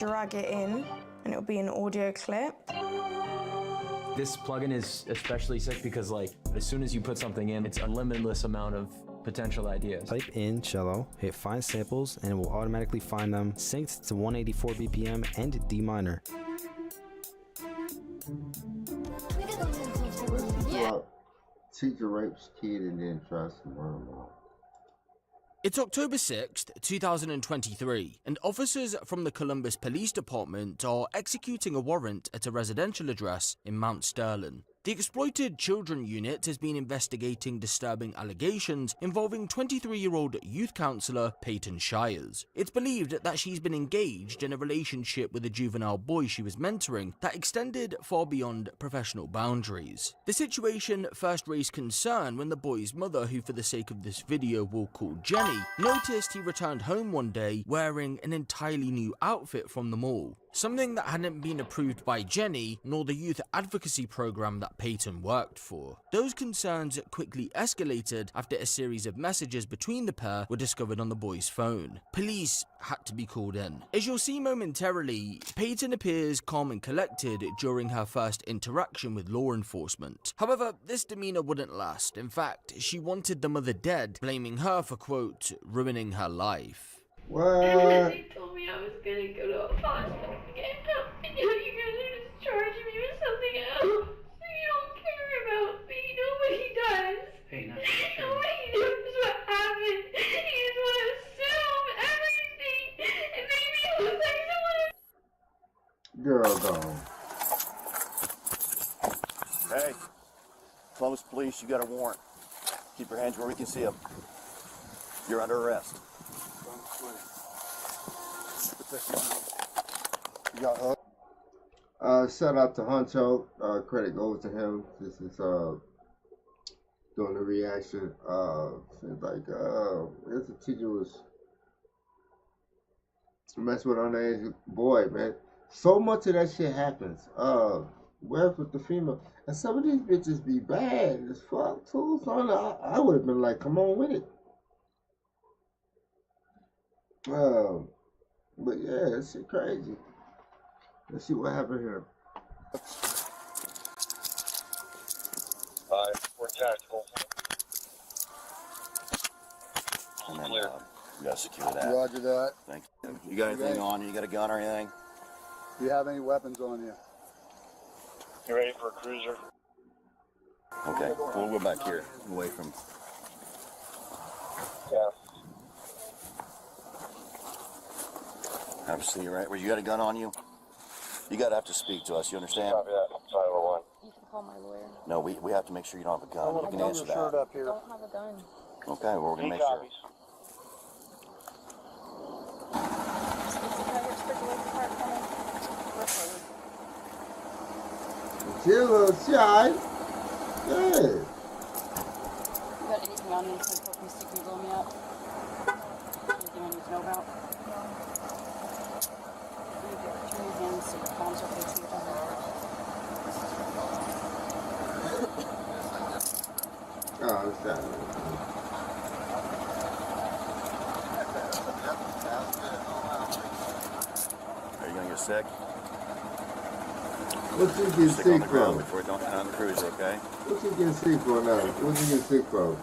drag it in, and it'll be an audio clip. This plugin is especially sick because, like, as soon as you put something in, it's a limitless amount of potential ideas. Type in cello, hit find samples, and it will automatically find them synced to 184 BPM and D minor. Yeah. Teacher rapes kid and then tries to murder him. It's October 6th, 2023, and officers from the Columbus Police Department are executing a warrant at a residential address in Mount Sterling. The Exploited Children Unit has been investigating disturbing allegations involving 23-year-old youth counsellor Peyton Shires. It's believed that she's been engaged in a relationship with a juvenile boy she was mentoring that extended far beyond professional boundaries. The situation first raised concern when the boy's mother, who for the sake of this video we'll call Jenny, noticed he returned home one day wearing an entirely new outfit from the mall. Something that hadn't been approved by Jenny nor the youth advocacy program that Peyton worked for. Those concerns quickly escalated after a series of messages between the pair were discovered on the boy's phone. Police had to be called in. As you'll see momentarily, Peyton appears calm and collected during her first interaction with law enforcement. However, this demeanor wouldn't last. In fact, she wanted the mother dead, blaming her for, quote, ruining her life. What? They told me I was gonna go to a hospital to get help, and now you guys are just charging me with something else. You don't care about me. Nobody does. Hey, now, Nobody knows what happened. You just want to assume everything and make me look like someone. Girl, gone. Hey, Columbus Police, you got a warrant. Keep your hands where we can see them. You're under arrest. You got shout out to Huncho. Credit goes to him. This is doing the reaction. Seems like this teacher was messing with an underage boy, man. So much of that shit happens. Where's with the female? And some of these bitches be bad as fuck too. So I would have been like, come on with it. But yeah, that shit crazy. Let's see what happened here. We're tactical. And then, you gotta secure that. Roger that. Thank you. You got anything on you? You got a gun or anything? Do you have any weapons on you? You ready for a cruiser? Okay, we'll go back here, away from... Yeah. Have a seat, right? Where you got a gun on you? You gotta have to speak to us, you understand? Yeah, 501. You can call my lawyer. No, we have to make sure you don't have a gun. You can answer that. Up here. I don't have a gun. Okay, well, we're gonna make sure. She's a little shy. Yeah. You got anything on me to help me stick and blow me up? Anything I need to know about? Turn your hands so your palms are facing each other. Oh, it's that. Are you gonna get sick? What you get Stick on sick the ground from? before you don't on the cruiser, okay? What you get sick from now? What you get sick from?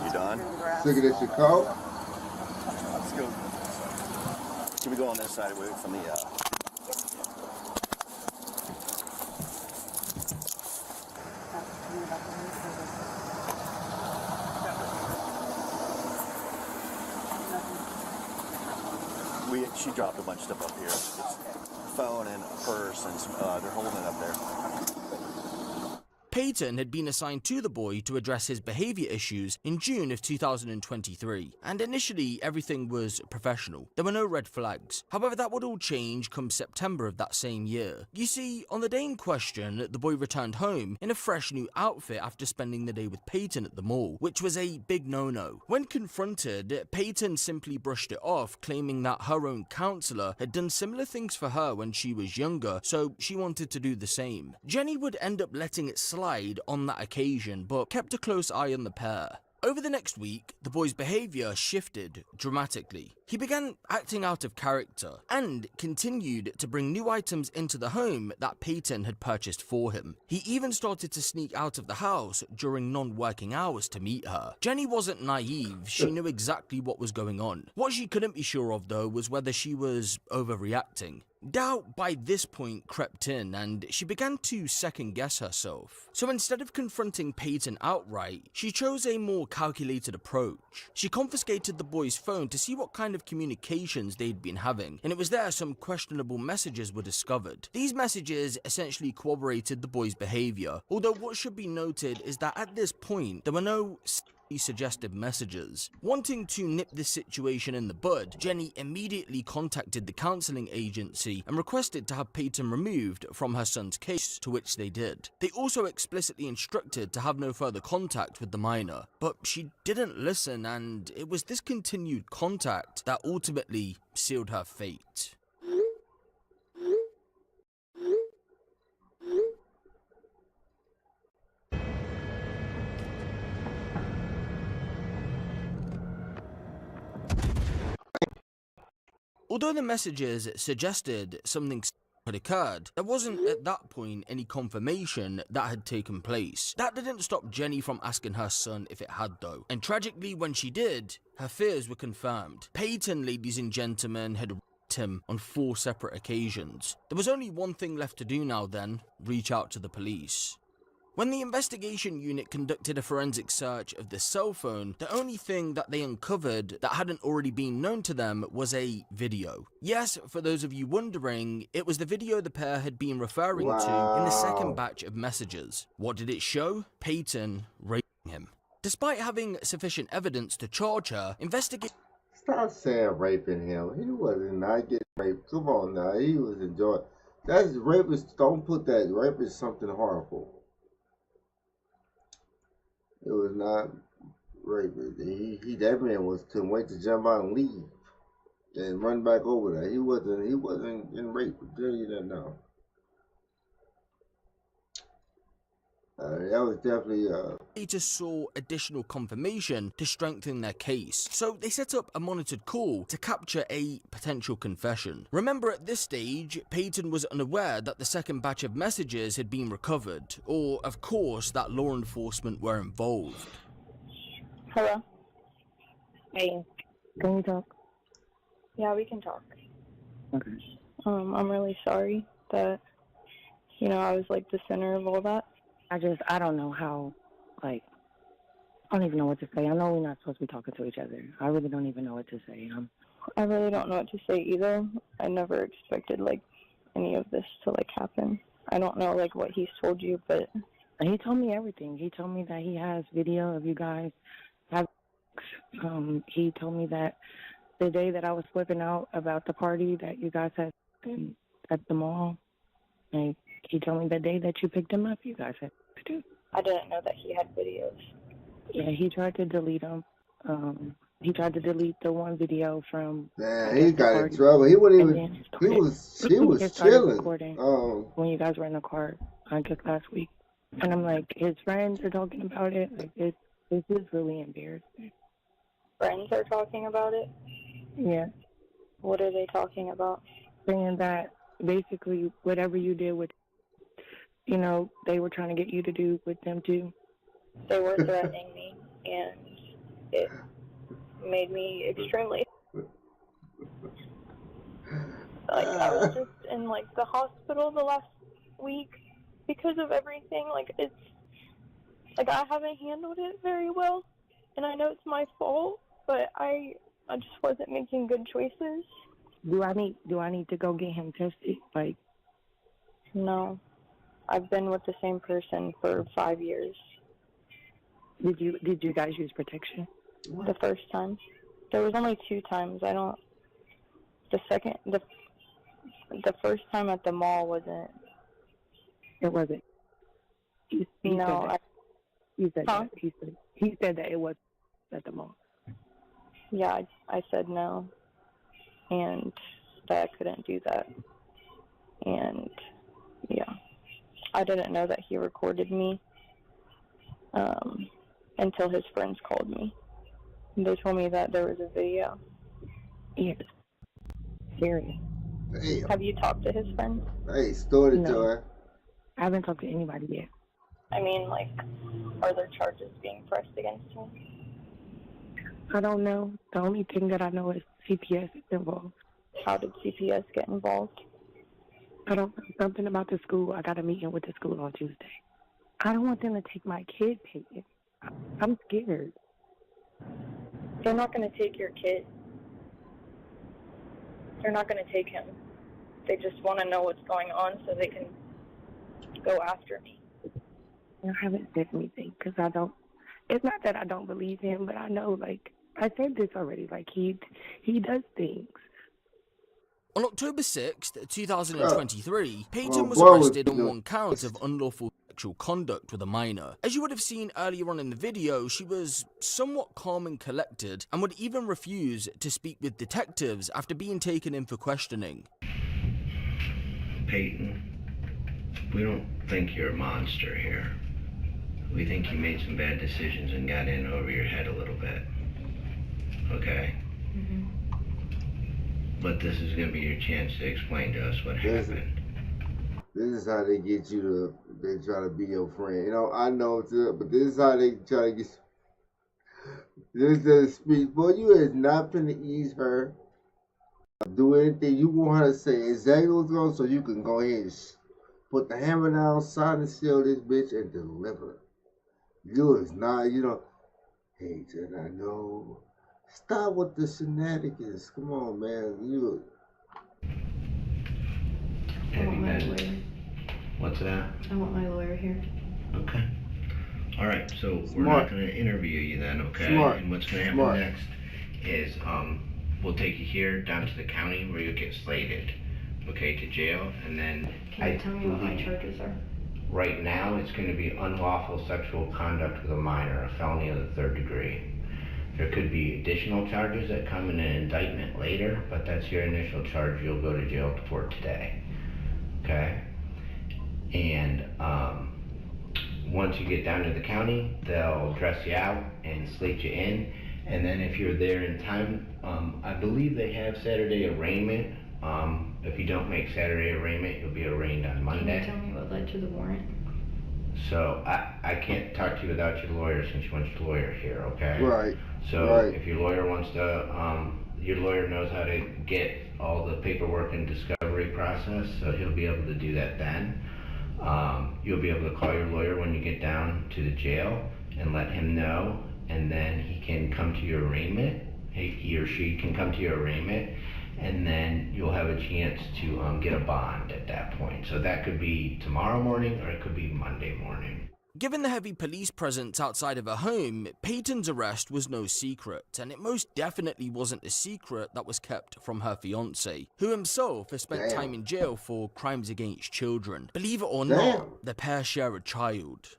You done? Sick of that your cough? Let's go. Should we go on this side away from the she dropped a bunch of stuff up here. It's a phone and a purse and some, they're holding it up there. Peyton had been assigned to the boy to address his behavior issues in June of 2023, and initially everything was professional. There were no red flags. However, that would all change come September of that same year. You see, on the day in question, the boy returned home in a fresh new outfit after spending the day with Peyton at the mall, which was a big no-no. When confronted, Peyton simply brushed it off, claiming that her own counselor had done similar things for her when she was younger, so she wanted to do the same. Jenny would end up letting it slide on that occasion, but kept a close eye on the pair. Over the next week, the boy's behavior shifted dramatically. He began acting out of character and continued to bring new items into the home that Peyton had purchased for him. He even started to sneak out of the house during non-working hours to meet her. Jenny wasn't naive, she knew exactly what was going on. What she couldn't be sure of though was whether she was overreacting. Doubt by this point crept in and she began to second guess herself. So instead of confronting Peyton outright, she chose a more calculated approach. She confiscated the boy's phone to see what kind of communications they'd been having, and it was there some questionable messages were discovered. These messages essentially corroborated the boy's behavior, although what should be noted is that at this point there were no suggestive messages. Wanting to nip this situation in the bud, Jenny immediately contacted the counseling agency and requested to have Peyton removed from her son's case, to which they did. They also explicitly instructed to have no further contact with the minor, but she didn't listen, and it was this continued contact that ultimately sealed her fate. Although the messages suggested something had occurred, there wasn't at that point any confirmation that had taken place. That didn't stop Jenny from asking her son if it had though, and tragically when she did, her fears were confirmed. Peyton, ladies and gentlemen, had raped him on 4 separate occasions. There was only one thing left to do now then, reach out to the police. When the investigation unit conducted a forensic search of the cell phone, the only thing that they uncovered that hadn't already been known to them was a video. Yes, for those of you wondering, it was the video the pair had been referring to in the second batch of messages. What did it show? Peyton raping him. Despite having sufficient evidence to charge her, investigators... Stop saying raping him. He wasn't not getting raped. Come on now. He was enjoying. That's rapist. Don't put that. Rape is something horrible. It was not rape. That man couldn't wait to jump out and leave and run back over there. He wasn't in rape. I'll tell you that now. That was definitely They just saw additional confirmation to strengthen their case, so they set up a monitored call to capture a potential confession. Remember, at this stage, Peyton was unaware that the second batch of messages had been recovered, or of course that law enforcement were involved. Hello? Hey, can we talk? Yeah, we can talk. Okay. I'm really sorry that, I was like the center of all that. I don't know how, I don't even know what to say. I know we're not supposed to be talking to each other. I really don't even know what to say. I really don't know what to say either. I never expected, any of this to, happen. I don't know, what he's told you, but... He told me everything. He told me that he has video of you guys have... he told me that the day that I was flipping out about the party that you guys had at the mall, he told me the day that you picked him up, you guys had too. I didn't know that he had videos. Yeah, he tried to delete them. He tried to delete the one video from. Man, he got in trouble. He wouldn't even. He was chilling. When you guys were in the car, I guess last week, and I'm like, his friends are talking about it. This is really embarrassing. Friends are talking about it? Yeah. What are they talking about? Saying that basically whatever you did with, they were trying to get you to do with them too. They were threatening me, and it made me extremely... I was just in, the hospital the last week because of everything. It's... I haven't handled it very well, and I know it's my fault, but I just wasn't making good choices. Do I need to go get him tested? No. I've been with the same person for 5 years. Did you guys use protection? The first time. There was only 2 times. The first time at the mall wasn't. It wasn't. He said that it was at the mall. Yeah, I said no. And that I couldn't do that. And, yeah. I didn't know that he recorded me. until his friends called me. And they told me that there was a video. Yes. Serious. Damn. Have you talked to his friends? Hey, story to No. her. I haven't talked to anybody yet. I mean, like, are there charges being pressed against him? I don't know. The only thing that I know is CPS is involved. How did CPS get involved? I don't know. Something about the school. I got a meeting with the school on Tuesday. I don't want them to take my kid, Peyton. I'm scared. They're not going to take your kid. They're not going to take him. They just want to know what's going on so they can go after me. I haven't said anything because I don't. It's not that I don't believe him, but I know, like, I said this already. Like, he does things. On October 6th, 2023, Peyton was boy, arrested on one count of unlawful sexual conduct with a minor. As you would have seen earlier on in the video, she was somewhat calm and collected and would even refuse to speak with detectives after being taken in for questioning. Peyton, we don't think you're a monster here. We think you made some bad decisions and got in over your head a little bit. Okay? Mm-hmm. But this is going to be your chance to explain to us what happened. This is how they get you to, they try to be your friend. You know, I know too, but this is how they try to get you. This is speak. Boy, you is not finna ease her. Do anything you want her to say exactly what's going on so you can go ahead and put the hammer down, sign and seal this bitch and deliver. You is not, you know, hey, did I know? Stop with the shenanigans. Come on, man. You. I want my lawyer. What's that? I want my lawyer here. Okay. All right, so we're not going to interview you then, okay? Smart. And what's going to happen next is we'll take you here down to the county where you'll get slated, okay, to jail, and then... Can you tell me what my charges are? Right now, it's going to be unlawful sexual conduct with a minor, a felony of the 3rd degree. There could be additional charges that come in an indictment later, but that's your initial charge you'll go to jail for today, okay? And once you get down to the county, they'll dress you out and slate you in, and then if you're there in time, I believe they have Saturday arraignment. If you don't make Saturday arraignment, you'll be arraigned on Monday. Can you tell me what led to the warrant? So I can't talk to you without your lawyer since you want your lawyer here, okay? Right. So if your lawyer wants to, your lawyer knows how to get all the paperwork and discovery process, so he'll be able to do that then. You'll be able to call your lawyer when you get down to the jail and let him know, and then he can come to your arraignment. He or she can come to your arraignment, and then you'll have a chance to get a bond at that point. So that could be tomorrow morning or it could be Monday morning. Given the heavy police presence outside of her home, Peyton's arrest was no secret, and it most definitely wasn't a secret that was kept from her fiancé, who himself has spent time in jail for crimes against children. Believe it or not, the pair share a child.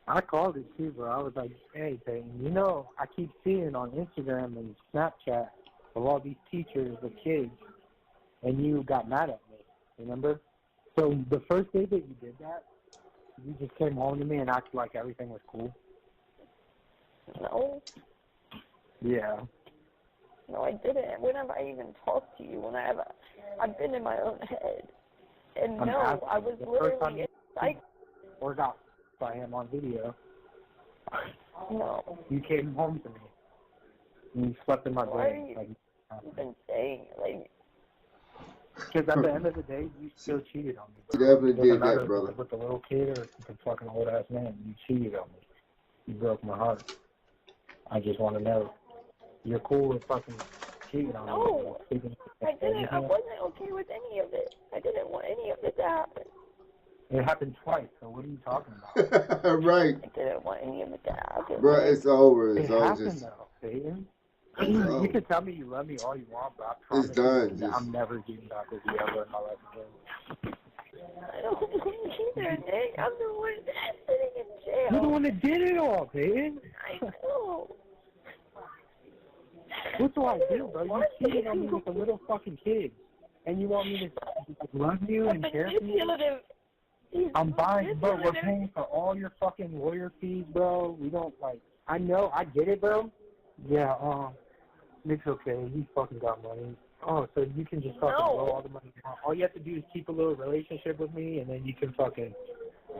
I called it too, bro. I was like, hey, Peyton, you know, I keep seeing on Instagram and Snapchat of all these teachers with kids, and you got mad at me, remember? So the first day that you did that, you just came home to me and acted like everything was cool? No. Yeah. No, I didn't. When have I even talked to you? I've been in my own head. And I was literally or got by him on video. No. You came home to me. And you slept in my bed. You've been saying, like... Because at the end of the day, you still cheated on me. You definitely did that, brother. With the little kid or the fucking old-ass man, you cheated on me. You broke my heart. I just want to know. You're cool with fucking cheating on me. No, I didn't. I wasn't okay with any of it. I didn't want any of it to happen. It happened twice, so what are you talking about? Right. I didn't want any of it to happen. Bro, it's over. It happened, though, Peyton. You can tell me you love me all you want, but I promise it's done. you I'm never getting back with you ever in my life again. I don't either, Nick. I'm the one sitting in jail. You're the one that did it all, Peyton. I know. What do I do, bro? You cheated on me with a little fucking kid. And you want me to love you and care for you? I'm buying, bro. We're paying for all your fucking lawyer fees, bro. We don't, like, I know, I get it, bro. Yeah, Nick's okay. He fucking got money. Oh, so you can just fucking blow all the money out. All you have to do is keep a little relationship with me, and then you can fucking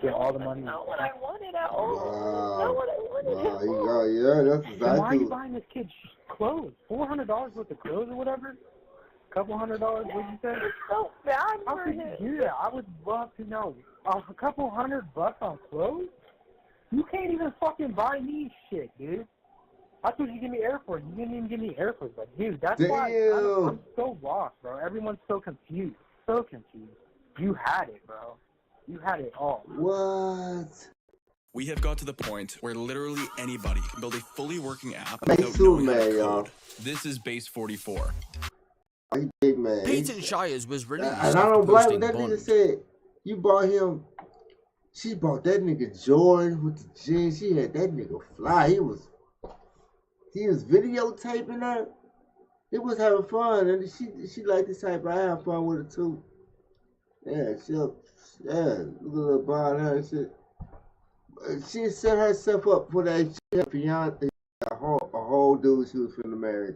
get all the money. That's not what I wanted at all. That's not what I wanted at all. Yeah, that's exactly. Then why are you buying this kid clothes? $400 worth of clothes or whatever? Couple $100, what'd you say? It's so bad How for could him. you do that? I would love to know. A couple $100 on clothes? You can't even fucking buy me shit, dude. I thought you give me Air Force. You didn't even give me Air Force. Like, dude, that's why I'm so lost, bro. Everyone's so confused. So confused. You had it, bro. You had it all. What? We have got to the point where literally anybody can build a fully working app Make without sure, knowing how to man, code. y'all. This is Base 44. Big man. Peyton Shires was released And I after don't blame posting that bond. nigga said you bought him. She bought that nigga Jordan with the jeans. She had that nigga fly. He was videotaping her. It was having fun, and she liked this type. I have fun with it too. Yeah, look at her buying her and shit. She set herself up for that. She had fiance, a whole dude she was finna marry,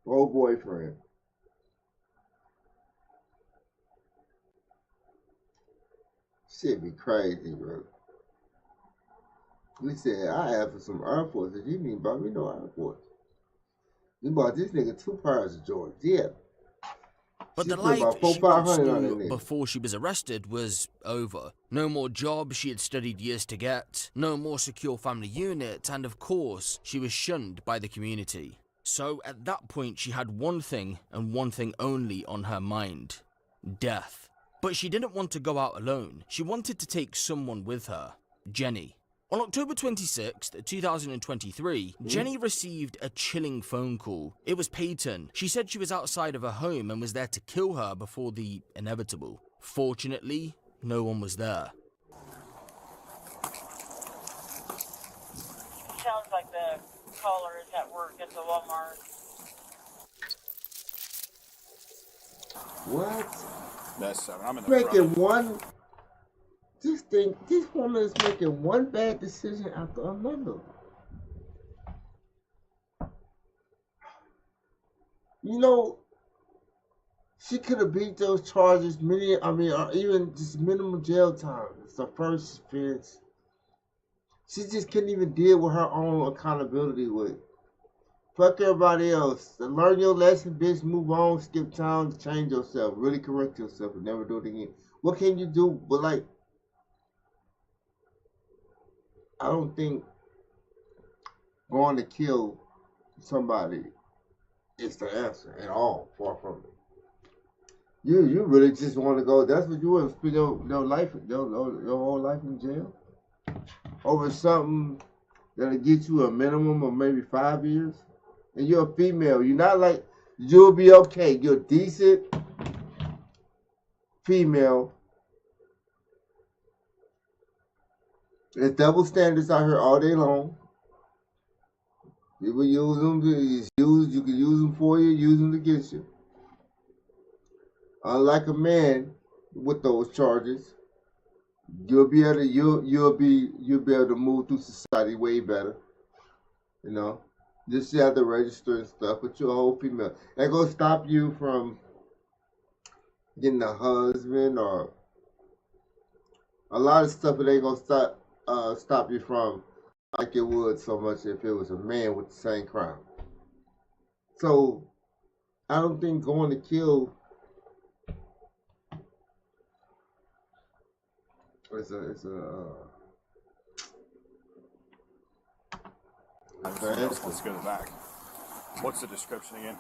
whole boyfriend. Shit be crazy, bro. We said I asked for some Air Forces. He didn't buy me no Air Force. He bought this nigga 2 pairs of Jordans. Yeah. But She the put life about she once $400-500 on that knew nigga. before she was arrested was over. No more job she had studied years to get, no more secure family unit, and of course, she was shunned by the community. So at that point, she had one thing and one thing only on her mind: death. But she didn't want to go out alone. She wanted to take someone with her: Jenny. On October 26, 2023, Jenny received a chilling phone call. It was Peyton. She said she was outside of her home and was there to kill her before the inevitable. Fortunately, no one was there. Sounds like the caller is at work at the Walmart. What? That's 7. I'm in the Making front. one. This woman is making one bad decision after another. You know, she could have beat those charges even just minimum jail time. It's her first offense. She just couldn't even deal with her own accountability with. Fuck everybody else. Learn your lesson, bitch. Move on, skip town, change yourself, really correct yourself, and never do it again. What can you do? But like, I don't think going to kill somebody is the answer at all. Far from it. You really just want to go. That's what you want to spend your life, your whole life in jail over something that'll get you a minimum of maybe 5 years. And you're a female. You're not like you'll be okay. You're a decent female. There's double standards out here all day long. People use them. You can use them for you, use them against you. Unlike a man with those charges, you'll be able to move through society way better. You know, just you have to register and stuff. But you're a whole female. Ain't gonna stop you from getting a husband or a lot of stuff. It ain't gonna stop you from like it would so much if it was a man with the same crime. So I don't think going to kill let's go to the back. What's the description again?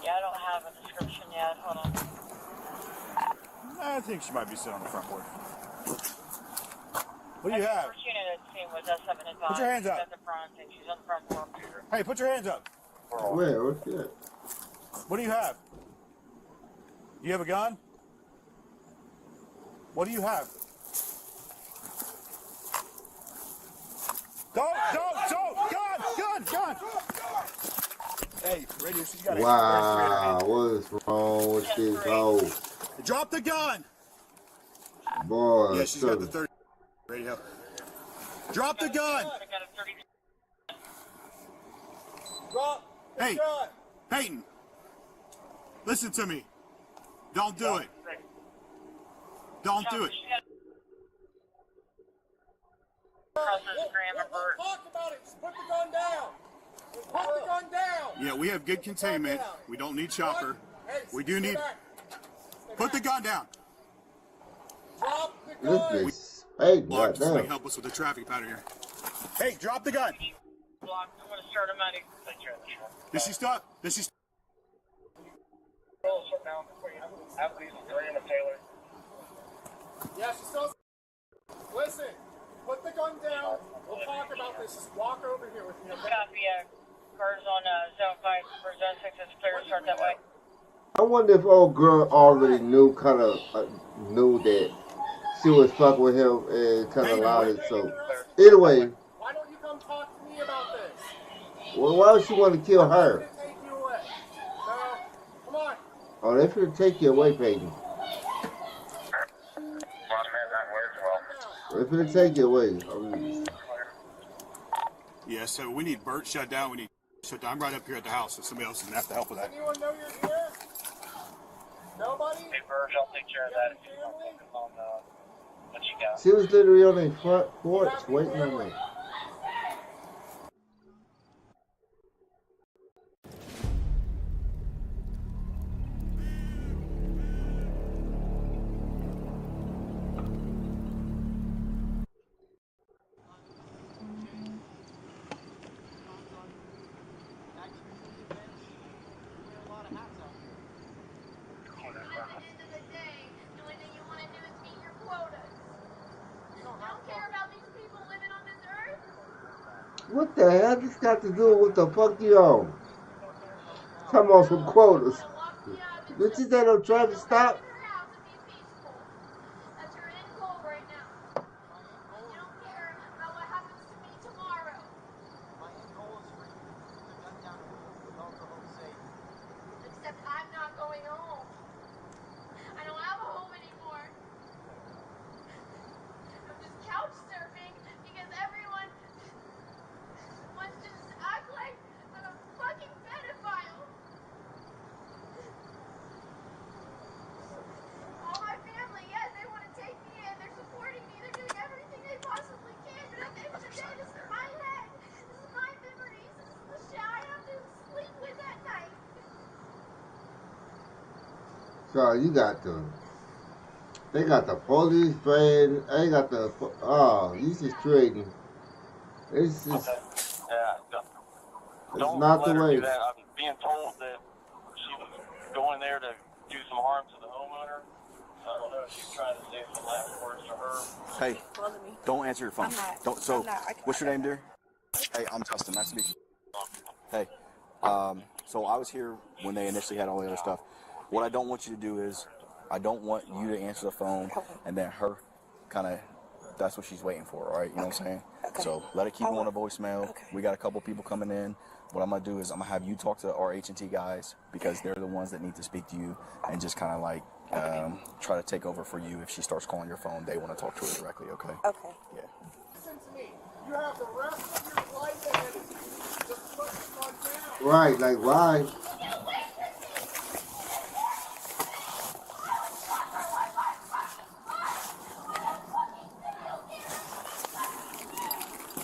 Yeah, I don't have a description yet. Hold on. I think she might be sitting on the front porch. What do you have? First unit at the scene was S7 advised. Put your hands up. She's at the front, and she's on the front porch. Hey, put your hands up. Where? What's that? What do you have? You have a gun? What do you have? Don't! Gun! Hey, radio, she's got Wow, what is wrong with this hoe? Drop the gun! Boy, Yeah, she's got the 30 radio. Drop the gun! Drop the Hey, gun. Peyton, listen to me. Don't do it. Don't do it. We'll talk about it. Just put the gun down. Just put the gun down. Yeah, we have good containment. We don't need chopper. We do need... Put the gun down. Drop the gun. This is Peyton, Block, somebody goddamn. help us with the traffic pattern here. Hey, drop the gun. Block. I'm going to start a medic. Did she stop? Did she... Yeah, she still. Listen, put the gun down. We'll talk about this. Just walk over here with me. Okay? Copy. Cars on zone 5 for zone 6 is clear. Start that way. I wonder if old girl already knew, kind of knew that she was fucking with him and kind of allowed it. So, anyway, Why don't you come talk to me about this? well, why would she want to kill her? Take you away. No, come on. Oh, they finna take you away, Peyton. They finna take you away. Yeah, so we need Bert shut down. We need shut down. I'm right up here at the house, so somebody else is going to have to help with that. Anyone know you're here? Nobody? Hey, Burge, I'll take care of that if you want to focus on what you got. She was literally on their front porch waiting on me. What the hell this got to do with what the fuck you on? Talking about some quotas. Did you say no traffic stop? Except I'm not going home. I don't have a home anymore. I'm just couch surfing because everyone wants to just act like I'm a fucking pedophile. All my family, yes, they want to take me in. They're supporting me. They're doing everything they possibly can. But at the end of the day, this is my head. This is my memories. This is the shit I have to sleep with at night. So you got they got the police van, they got the, oh, you just trading. It's just, Yeah, it's not the way. I'm being told that she was going there to do some harm to the homeowner. I don't know if she's trying to say some last words to her. Hey, don't answer your phone. I'm not. Don't. So, I'm not. what's your name, dear? Hey, I'm Justin. Nice to meet you. Hey, so I was here when they initially had all the other stuff. What I don't want you to do is, I don't want you to answer the phone and then her kind of, that's what she's waiting for, right? You know what I'm saying? So let it keep going to voicemail. We got a couple people coming in. What I'm going to do is I'm going to have you talk to our H&T guys because they're the ones that need to speak to you and just kind of like try to take over for you. If she starts calling your phone, they want to talk to her directly, okay? Okay. Yeah. Listen to me. You have the rest of your life ahead of you. Just put the gun down. Right, like why?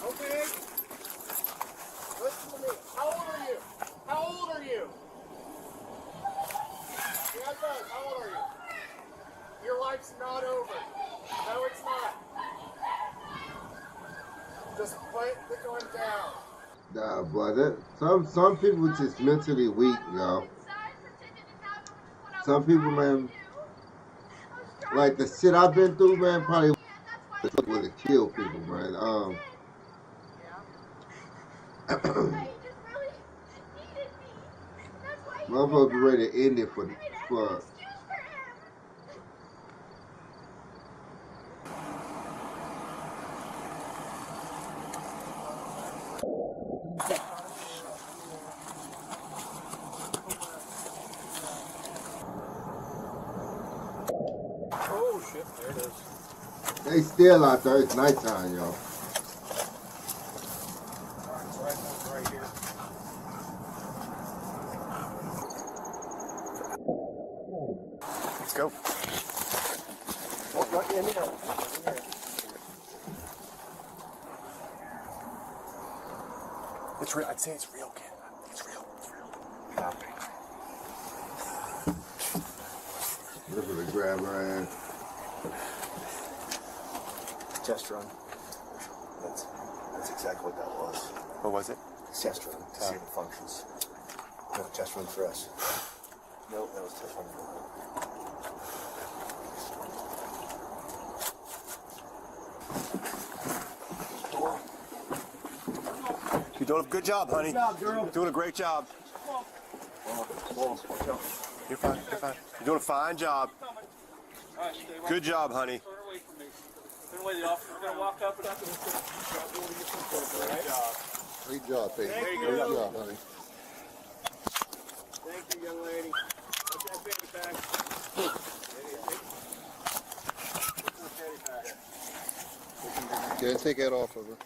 Okay? Listen to me. How old are you? How old are you? Yeah, it does. How old are you? Your life's not over. No, it's not. Just put the gun down. Nah, but some people just mentally weak, y'all. Some people, man, like the shit I've been through, man, probably would have killed people, man. Motherfuckers be ready to end it for Oh shit, there it is. They still out there. It's nighttime, y'all. Right here. Let's go. Oh, right in there. It's real. I'd say it's real, kid. It's real. It's real. Happy. Look at the grab her ass. Chest run. That's exactly what that was. What was it? Chest run. To see if it functions. No, chest run for us. Nope, that was chest run for us. You're doing a good job, honey. Good job, girl. Doing a great job. You're fine. You're fine. You're doing a fine job. Good job, honey. We're gonna walk up and up and Great job, baby. There you Great go. job, honey. Thank you, young lady. Put that baby back. Okay, take that off of her.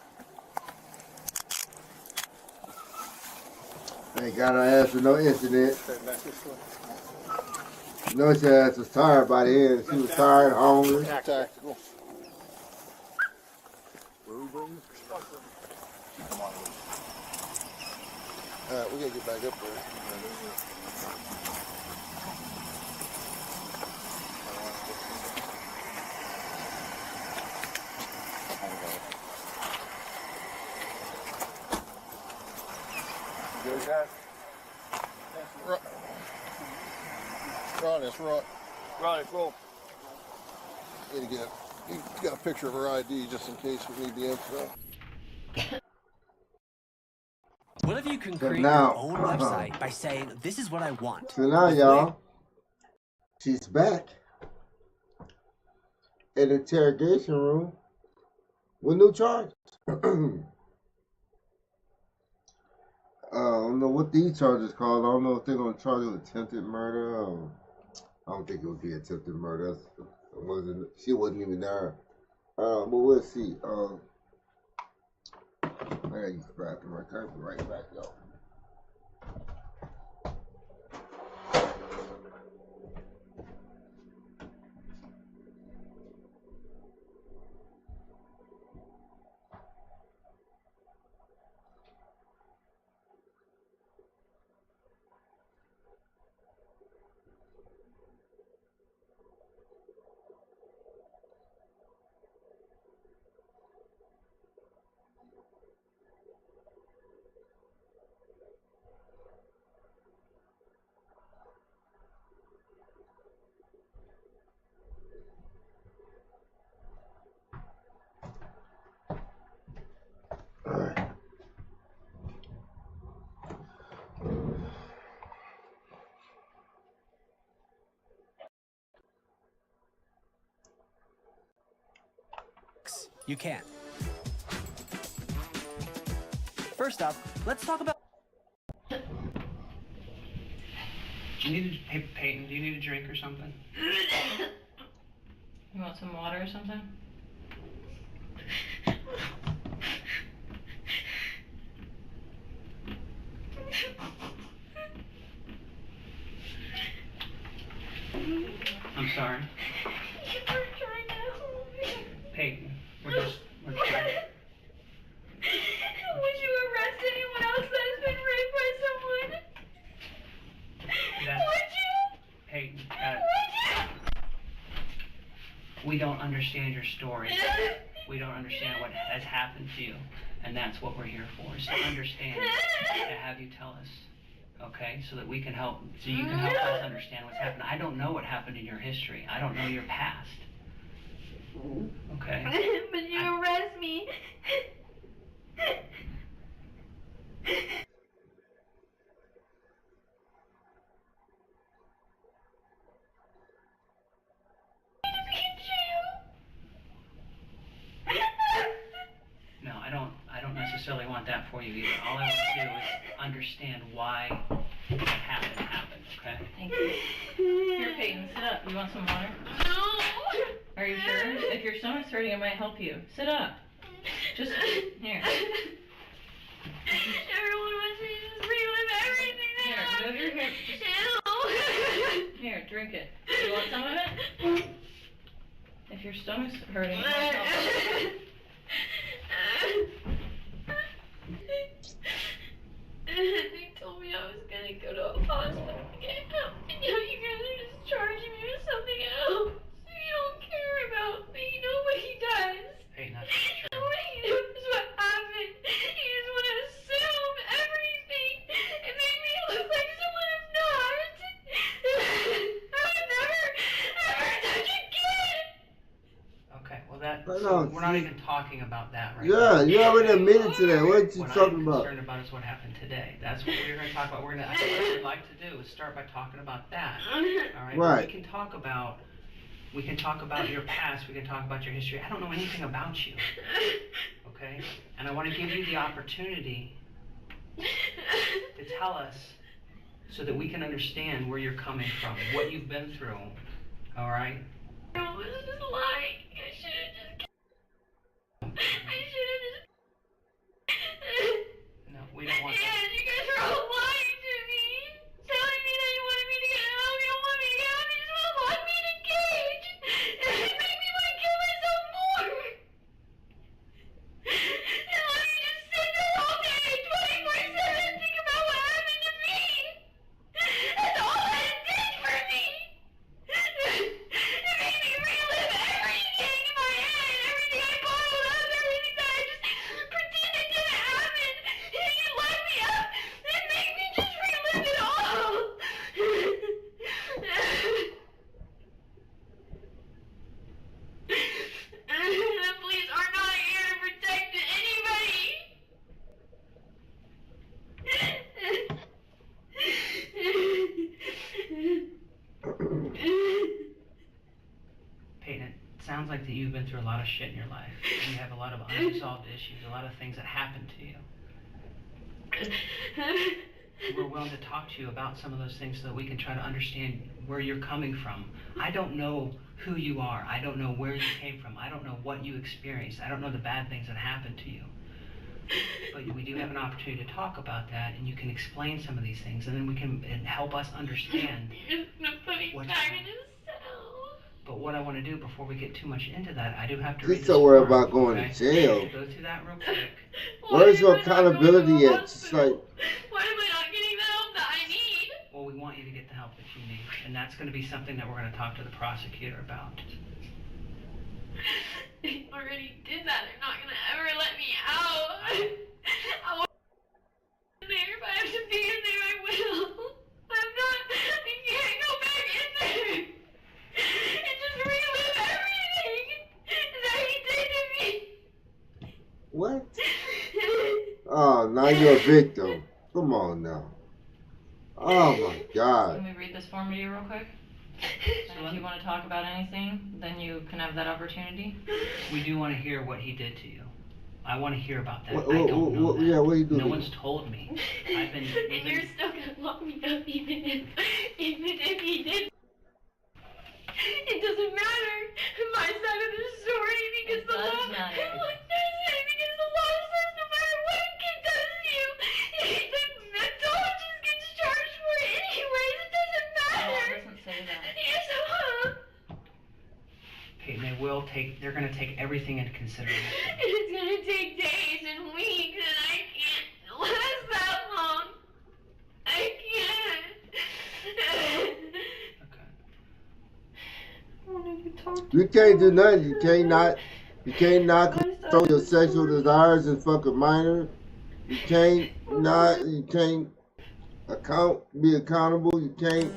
Ain't got her ass with no incident. You know her ass was tired by the end. She was tired, hungry. Tactical. Alright, we gotta get back up there. Good guy. Ron, it's Ron. Ronnie, roll. You got a picture of her ID just in case we need the info. What if you can create now- your own website by saying, this is what I want? So now, y'all, she's back in the interrogation room with new charges. I don't know what these charges called. I don't know if they're gonna charge her with attempted murder. I don't think it would be attempted murder. She wasn't even there. But we'll see. I gotta use the bathroom. I can't be right back, y'all. You can. First up, let's talk about... Do you need a, hey, Peyton, do you need a drink or something? You want some water or something? I'm sorry. You were trying to help me. Peyton, we're trying. Would you arrest anyone else that has been raped by someone? Would you? Peyton, Would we don't understand your story. We don't understand what has happened to you. And that's what we're here for, is to understand, to have you tell us. Okay, so that we can help, so you can help us understand what's happened. I don't know what happened in your history. I don't know your past. Okay? But you arrest me. No, I don't necessarily want that for you either. All I want to do is understand why what happened, okay? Thank you. Here, Peyton, sit up. You want some water? No. Are you sure? If your stomach's hurting, it might help you. Sit up. Just here. Everyone wants me to just relive everything they Here, have. move your hip. Here, drink it. You want some of it? If your stomach's hurting, it might help. They told me I was gonna go to a hospital to get help, and now you guys are just charging me with something else. You don't care about me. Nobody does. Hey, that's not true. Nobody knows what happened. You just want to assume everything and make me look like someone I'm not. I would never, ever touch a kid. Okay, well that, I so know, we're not see? even talking about that right Yeah, now. you already admitted to that. What you What talking I'm about? concerned about is what happened today. That's what we're going to talk about. What we'd like to do is start by talking about that. All right? Right. We can talk about your past. We can talk about your history. I don't know anything about you. Okay? And I want to give you the opportunity to tell us so that we can understand where you're coming from, what you've been through. All right? I was just lying. I should have just. No, we don't want that. Yes, you guys are all lying to me. Telling me that you wanted me to get help. You don't want me to get help. You just want to lock me in a cage. And make me want to kill myself more. And let me just sit there all day, 24/7, and think about what happened to me. That's all that it did for me. It made me relive everything in my head, everything I bottled up, everything that I just pretended didn't happen. And you let me up and make me just relive it all. The police are not here to protect anybody. Peyton, it sounds like that you've been through a lot of shit in your life. And you have a lot of unresolved issues, a lot of things that happened to you. We're willing to talk to you about some of those things so that we can try to understand where you're coming from. I don't know who you are. I don't know where you came from. I don't know what you experienced. I don't know the bad things that happened to you. But we do have an opportunity to talk about that, and you can explain some of these things, and then we can help us understand. You're just gonna put me back in his cell. But what I want to do before we get too much into that, I do have to She's read so this worried form, about going okay? to jail. Go through that real quick. Where's your accountability at? Just like, Why am I not getting the help that I need? Well, we want you to get the help that you need, and that's going to be something that we're going to talk to the prosecutor about. They already did that. They're not gonna ever let me out. I want in there. If I have to be in there, I will. I'm not. I can't go back in there and just relive everything that he did to me. what? Oh, now you're a victim. Come on now. Oh my God. Can we read this form to you real quick? And if you want to talk about anything, then you can have that opportunity. We do want to hear what he did to you. I want to hear about that. What, I don't know that. yeah, what you do? No one's told me. I've been... And you're still gonna lock me up even if he did. It doesn't matter my side of the story because the law matter. because the law says no matter what a kid does to you, the adult just gets charged for it anyways. It doesn't matter. The law doesn't say that. Yes, Peyton, they're going to take everything into consideration. It's gonna take days and weeks, and I can't last that long. I can't. You can't do nothing. You can't not control your sexual desires and fuck a minor. You can't be accountable. You can't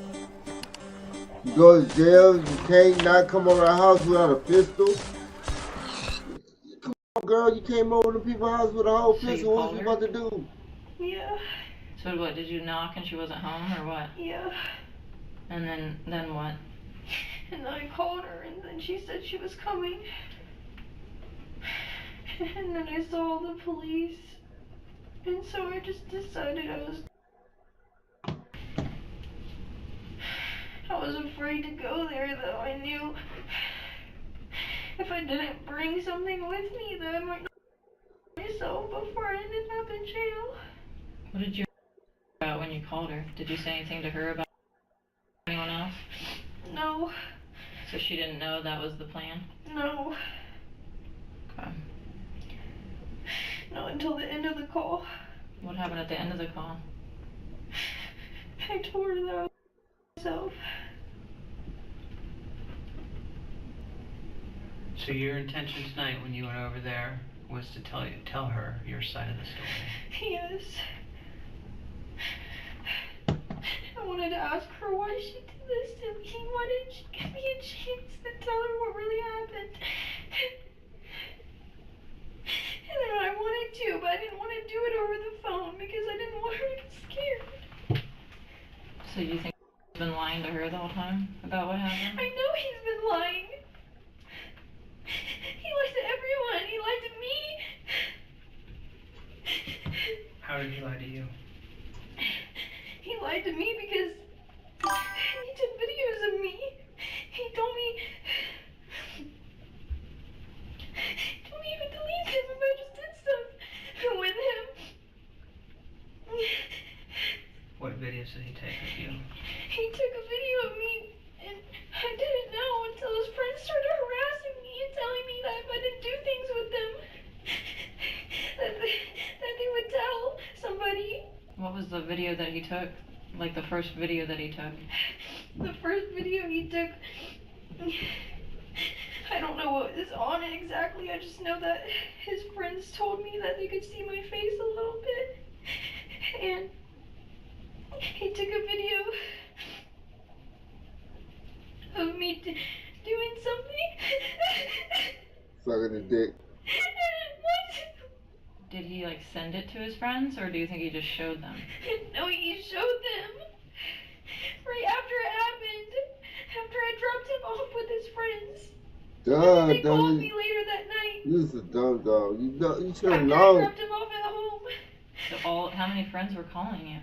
go to jail. You can't not come over our house without a pistol. Come on, girl, you came over to people's house with a whole pistol. What was you about to do? Yeah. So what, did you knock and she wasn't home or what? Yeah. And then what? And then I called her, and then she said she was coming. And then I saw the police. And so I just decided I was afraid to go there, though. I knew if I didn't bring something with me that I might not myself before I ended up in jail. What did you about when you called her? Did you say anything to her about anyone else? No. So she didn't know that was the plan? No. Okay. Not until the end of the call. What happened at the end of the call? I told her that I was myself. So your intention tonight when you went over there was to tell her your side of the story? Yes. I wanted to ask her why she did this to me. Why didn't she give me a chance to tell her what really happened? And then I wanted to, but I didn't want to do it over the phone because I didn't want her to get scared. So you think he's been lying to her the whole time about what happened? I know he's been lying. He lied to everyone. He lied to me. How did he lie to you? He lied to me because he took videos of me. He told me even delete them if I just did stuff with him. What videos did he take of you? He took a video of me, and I didn't know until his friends started harassing me and telling me that if I didn't do things with them, that they would tell somebody. What was the video that he took? Like the first video that he took? The first video he took, I don't know what is on it exactly. I just know that his friends told me that they could see my face a little bit. And he took a video of me doing something. Sucking the dick. What? Did he like send it to his friends, or do you think he just showed them? No, he showed them. Right after it happened. After I dropped him off with his friends. Duh, They called me later that night. You was a dumb dog. You should have After I known. dropped him off at home. So how many friends were calling you?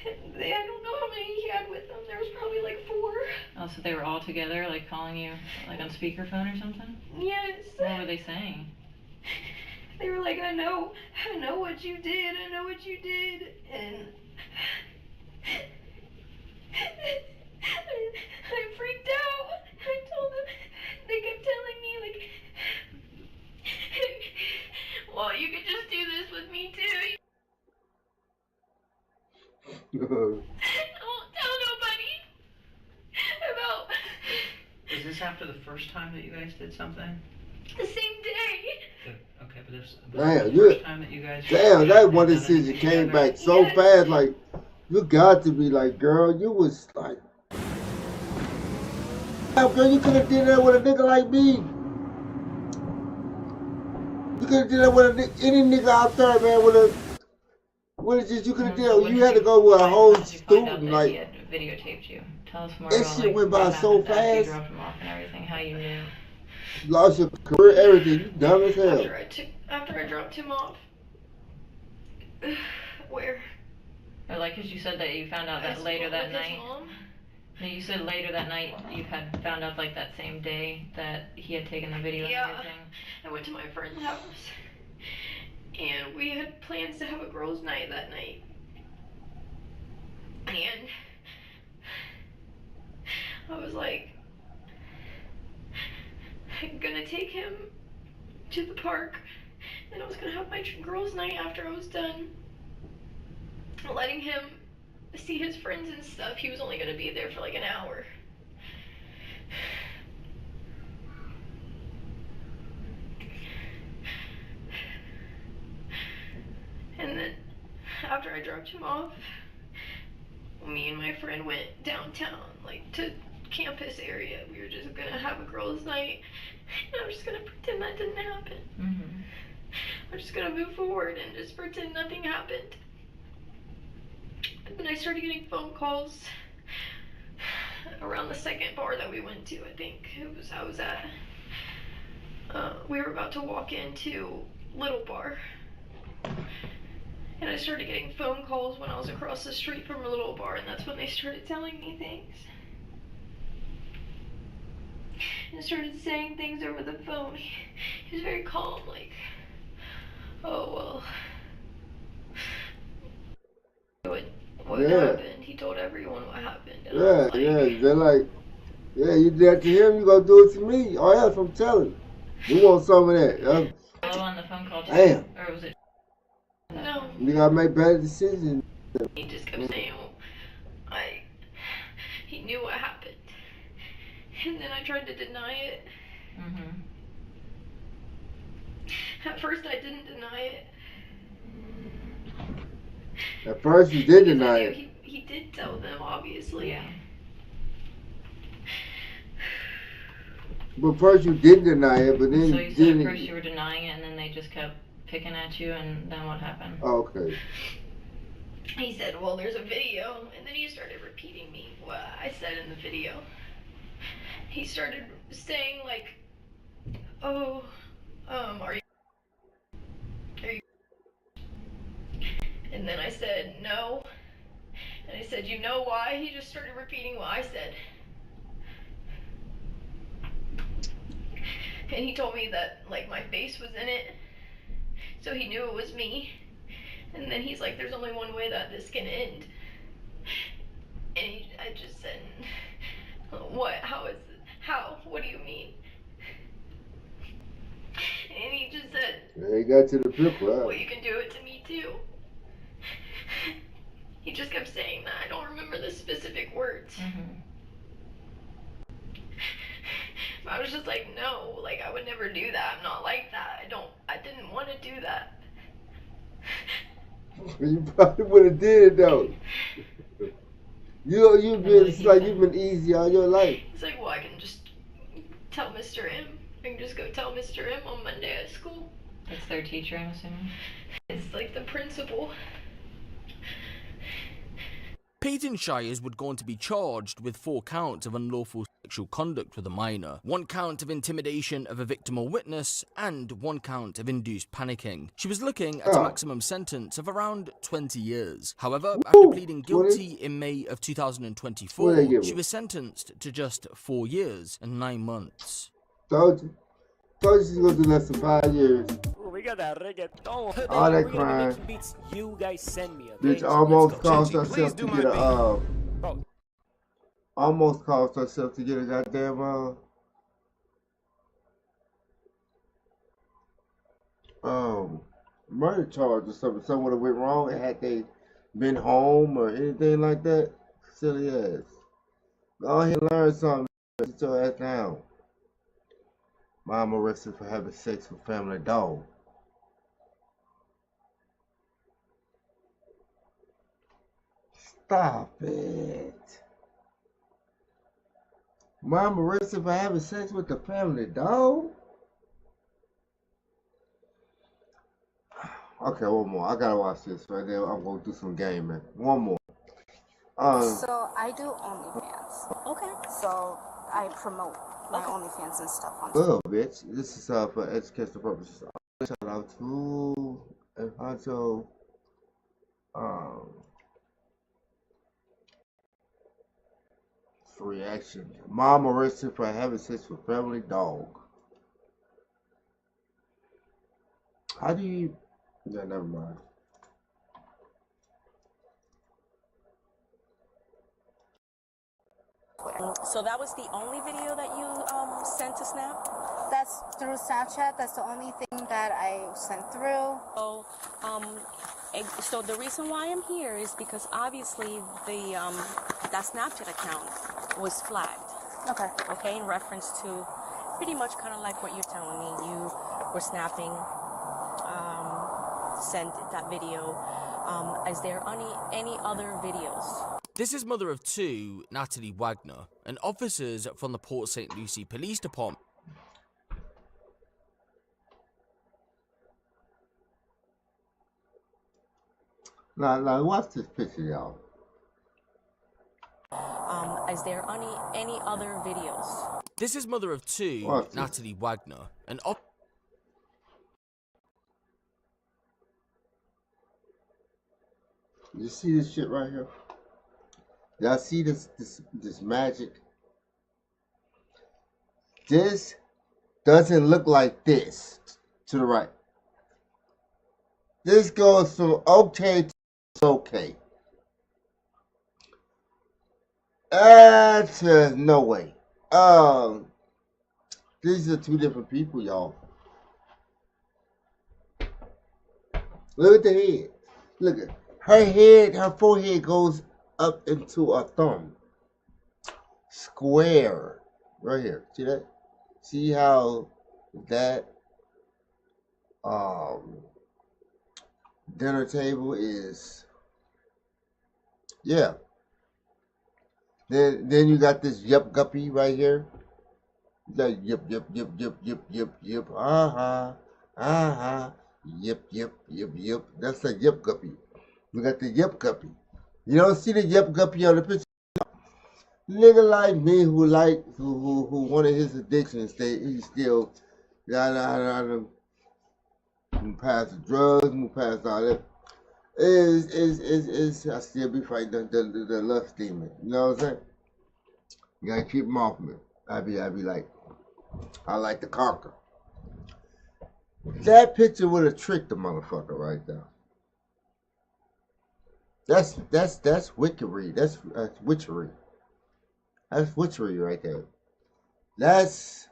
I don't know how many he had with him. There was probably like 4. Oh, so they were all together, like calling you, like on speakerphone or something? Yes. What were they saying? They were like, I know what you did. I know what you did. And I freaked out. I told them, they kept telling me like, well, you could just do this with me too. I won't tell nobody about. Was this after the first time that you guys did something? The same day. Okay, but this Damn, the first time that you guys. Damn, that one decision came back so fast. Like, you got to be like, girl, you was like, damn, girl, you could have did that with a nigga like me. You could have did that with any nigga out there, man. What is this? You could have did. You had to go with a whole student, like. He had videotaped you. Tell us more That about shit like, went by what so happened after you fast. dropped him off and everything. How you knew. Lost your career, everything. You dumb as hell. After I dropped him off. Where? Or like, cause you said that you found out that later that night. No, you said later that night you had found out like that same day that he had taken the video and everything. I went to my friend's house. And we had plans to have a girls' night that night. And I was like, I'm gonna take him to the park. And I was gonna have my girls' night after I was done. Letting him see his friends and stuff. He was only gonna be there for like an hour. And then after I dropped him off, me and my friend went downtown, like to campus area. We were just gonna have a girls' night, and I'm just gonna pretend that didn't happen. Mm-hmm. I'm just gonna move forward and just pretend nothing happened. And then I started getting phone calls around the second bar that we went to. I think I was at. We were about to walk into Little Bar. And I started getting phone calls when I was across the street from a Little Bar, and that's when they started telling me things. and started saying things over the phone. He was very calm, like, oh, well, what happened? He told everyone what happened. And I was like, They're like, yeah, you did that to him, you gonna do it to me. Oh, yeah, I'm telling you. We want some of that. hello on the phone call too? Damn. Or was it? No. You gotta make better decisions. He just kept saying, well, he knew what happened. And then I tried to deny it. At first I didn't deny it. At first you did deny it. He did tell them, obviously. Yeah. But first you did deny it, but then So you you said didn't. at first you were denying it, and then they just kept picking at you, and then what happened? Oh, okay. He said, well, there's a video, and then he started repeating me what I said in the video. He started saying, like, oh, are you? And then I said, no. And I said, you know why? He just started repeating what I said. And he told me that, like, my face was in it, so he knew it was me. And then he's like, there's only one way that this can end. And I just said, what? How? What do you mean? And he just said, Yeah, he got to the pickle, huh? well, you can do it to me too. He just kept saying that. I don't remember the specific words. But I was just like, no, like, I would never do that. I'm not like that. I didn't want to do that. You probably would have did it though. You've been easy all your life. It's like, well, I can just tell Mr. M. I can just go tell Mr. M on Monday at school. It's their teacher, I'm assuming? It's like the principal. Peyton Shires would go on to be charged with 4 counts of unlawful sexual conduct with a minor, 1 count of intimidation of a victim or witness, and 1 count of induced panicking. She was looking at a maximum sentence of around 20 years. However, after pleading guilty in May of 2024, she was sentenced to just 4 years and 9 months. Told you she's gonna do less than 5 years. Ooh, we got that reggaeton. All that crime. Beats you guys send me. Bitch almost cost herself to get a almost cost herself to get a goddamn murder charge or something. Something would have went wrong had they been home or anything like that. Silly ass. Go ahead and learn something. Sit your ass down. Mom arrested for having sex with family dog. Stop it. Mom arrested for having sex with the family dog? Okay, one more. I gotta watch this right there. I'm gonna do some gaming. One more. So I do OnlyFans. Okay. So I promote my OnlyFans and stuff on. Well, bitch, this is for educational purposes. Shout out to Honcho. Reaction. Mom arrested for having sex with family dog. How do you? Yeah, never mind. So that was the only video that you sent to Snap? That's through Snapchat. That's the only thing that I sent through. So the reason why I'm here is because obviously the that Snapchat account was flagged. Okay. Okay, in reference to pretty much kind of like what you're telling me. You were snapping, sent that video. Is there any other videos? This is mother of 2, Natalie Wagner, and officers from the Port St. Lucie Police Department. Now, watch this picture, y'all. Is there any other videos? This is mother of 2, Natalie Wagner, and You see this shit right here? Y'all see this magic? This doesn't look like this to the right. This goes from okay to okay. No way. These are two different people, y'all. Look at the head. Look at her head. Her forehead goes up into a thumb. Square. Right here. See that? See how that dinner table is? Yeah. Then you got this yip guppy right here. Like yip. Yip. That's a yip guppy. We got the yip guppy. You don't see the yip guppy on the picture. Nigga like me who one of his addictions he still move past the drugs, move past all that. Is I still be fighting the lust demon. You know what I'm saying? You gotta keep him off me. I be like, I like to conquer. That picture would have tricked the motherfucker right there. That's wickery. That's witchery. That's witchery right there. That's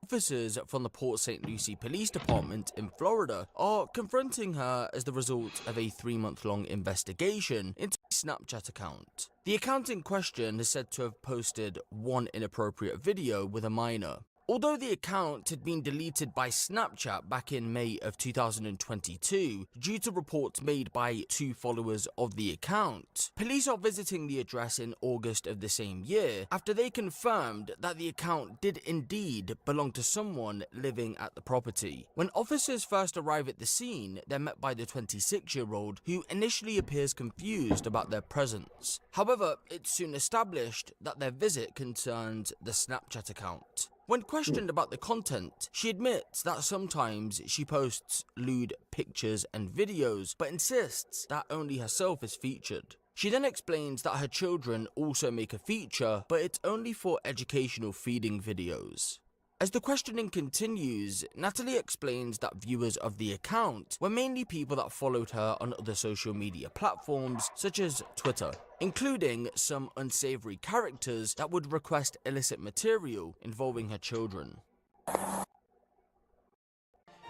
Officers from the Port St. Lucie Police Department in Florida are confronting her as the result of a 3-month-long investigation into a Snapchat account. The account in question is said to have posted one inappropriate video with a minor. Although the account had been deleted by Snapchat back in May of 2022 due to reports made by 2 followers of the account, police are visiting the address in August of the same year after they confirmed that the account did indeed belong to someone living at the property. When officers first arrive at the scene, they're met by the 26-year-old who initially appears confused about their presence. However, it's soon established that their visit concerned the Snapchat account. When questioned about the content, she admits that sometimes she posts lewd pictures and videos, but insists that only herself is featured. She then explains that her children also make a feature, but it's only for educational feeding videos. As the questioning continues, Natalie explains that viewers of the account were mainly people that followed her on other social media platforms such as Twitter, including some unsavory characters that would request illicit material involving her children.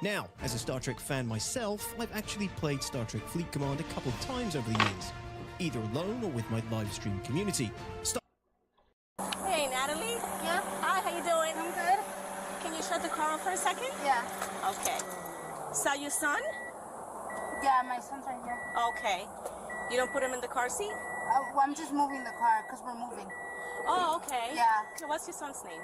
Now, as a Star Trek fan myself, I've actually played Star Trek Fleet Command a couple of times over the years, either alone or with my live stream community. Hey, Natalie. Yeah? Hi, how you doing? I'm good. Can you shut the car off for a second? Yeah. Okay. Is that your son? Yeah, my son's right here. Okay. You don't put him in the car seat? Well, I'm just moving the car because we're moving. Oh, okay. Yeah. What's your son's name?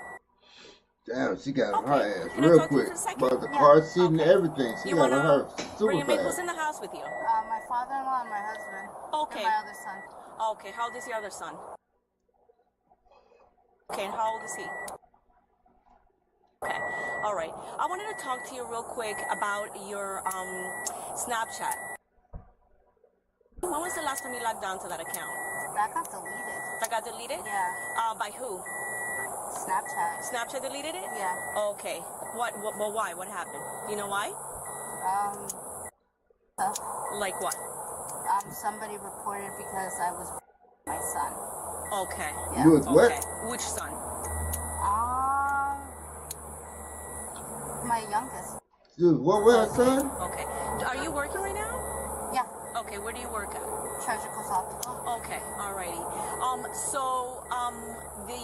damn. She got her ass Can I real talk to you quick. for a second? About the car seat and everything. She You got wanna her super bring him in? Who's fast. in the house with you? My father-in-law and my husband. Okay. And my other son. Okay, how old is your other son? Okay, and how old is he? Okay, all right. I wanted to talk to you real quick about your Snapchat. When was the last time you logged on to that account? That got deleted. That got deleted? Yeah. By who? Snapchat. Snapchat deleted it? Yeah. Okay. Well, why? What happened? Do you know why? Like what? Somebody reported because I was my son. Okay. Yeah. You was what? Okay. Which son? My youngest. Dude, what was her son? Okay. Are you working right now? Yeah. Okay, where do you work at? Treasure Coast Optical. Okay, alrighty. The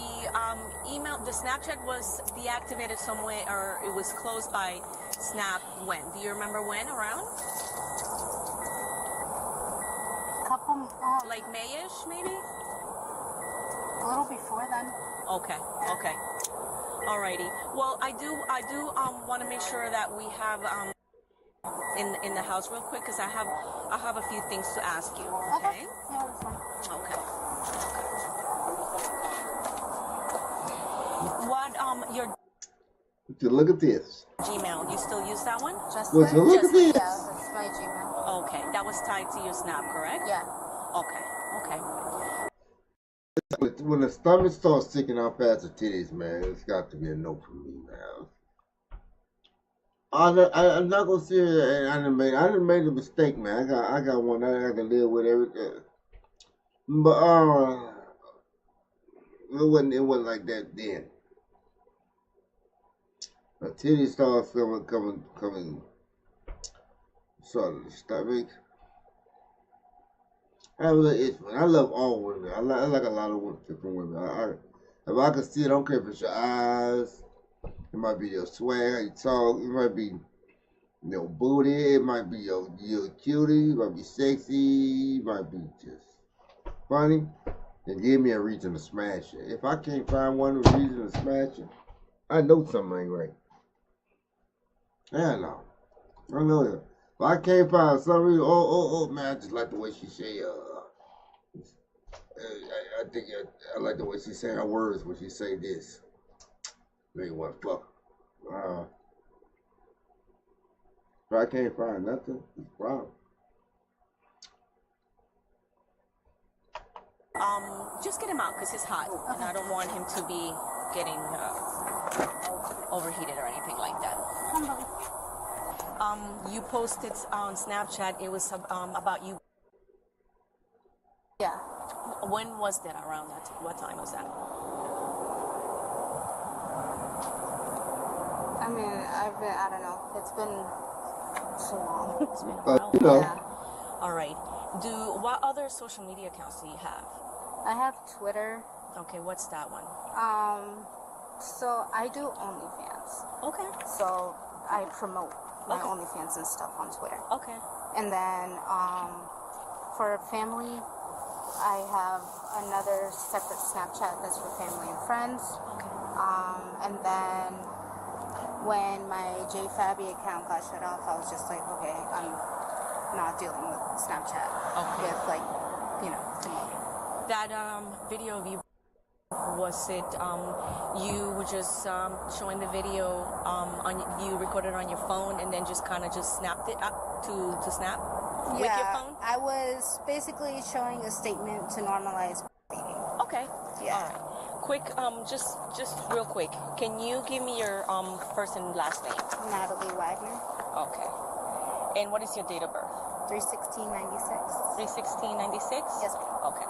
email, the Snapchat was deactivated somewhere, or it was closed by Snap when? Do you remember when, around? Like May-ish, maybe? A little before then. Okay, okay. Alrighty. Well, I do want to make sure that we have in the house real quick, because I have a few things to ask you. Okay. Yeah, that's fine. Okay. What your Look at this. Gmail? You still use that one? Just Look at this. Yeah, that's my Gmail. Okay, that was tied to your Snap, correct? Yeah. Okay. Okay. when the stomach starts sticking out past the titties, man, it's got to be a no for me, man. I'm not gonna say I done made a mistake, man. I got one that I can live with everything. But it wasn't like that then. The titty starts coming sort of the stomach. I have a little itch, man. I love all women. I like a lot of different women. If I can see it, I don't care if it's your eyes. It might be your swag, how you talk. It might be your booty. It might be your cutie. It might be sexy. It might be just funny. And give me a reason to smash it. If I can't find one reason to smash it, I know something ain't right. Yeah, no. I know it. If I can't find some reason, man, I just like the way she say, I think I like the way she say her words when she say this. Maybe want to fuck. If I can't find nothing, it's a problem. Just get him out because it's hot, and I don't want him to be getting overheated or anything like that. You posted on Snapchat. It was about you. Yeah. When was that? Around that? What time was that? I mean, I don't know. It's been so long. It's been a while. You know. Yeah. All right. What other social media accounts do you have? I have Twitter. Okay, what's that one? So I do OnlyFans. Okay. So I promote my OnlyFans and stuff on Twitter. Okay. And then for family, I have another separate Snapchat that's for family and friends. Okay. And then when my JFabby account got shut off, I was just like, okay, I'm not dealing with Snapchat with promoting. That video of you, was it you were just showing the video you recorded on your phone and then just kind of just snapped it up to snap with your phone? I was basically showing a statement to normalize breastfeeding. Okay. Yeah. All right. Quick, just real quick, can you give me your first and last name? Natalie Wagner. Okay. And what is your date of birth? 3/16/96. 3/16/96? Yes, ma'am. Okay.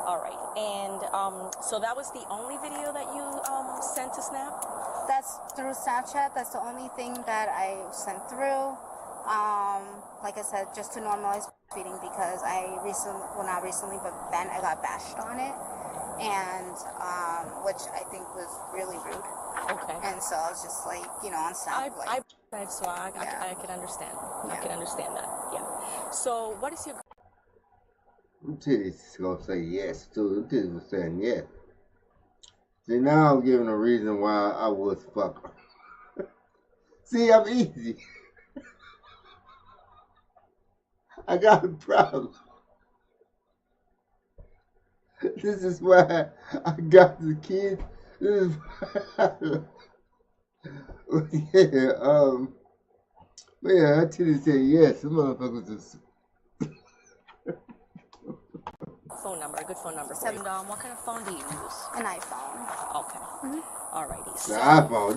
All right. And so that was the only video that you sent to Snap? That's through Snapchat. That's the only thing that I sent through. Like I said, just to normalize breastfeeding because not recently, but then I got bashed on it, and which I think was really rude. Okay. And so I was just like, on Snap. I could understand. Yeah. I could understand that. Yeah. So what is your... Them titties gonna say yes too. Them titties was saying yes. See, now I'm giving a reason why I was fuck her. See, I'm easy. I got a problem. This is why I got the kids. This is why yeah, her titties said yes. Some motherfuckers just... Phone number, a good phone number for you. And what kind of phone do you use? An iPhone. Okay. Alrighty. The iPhone.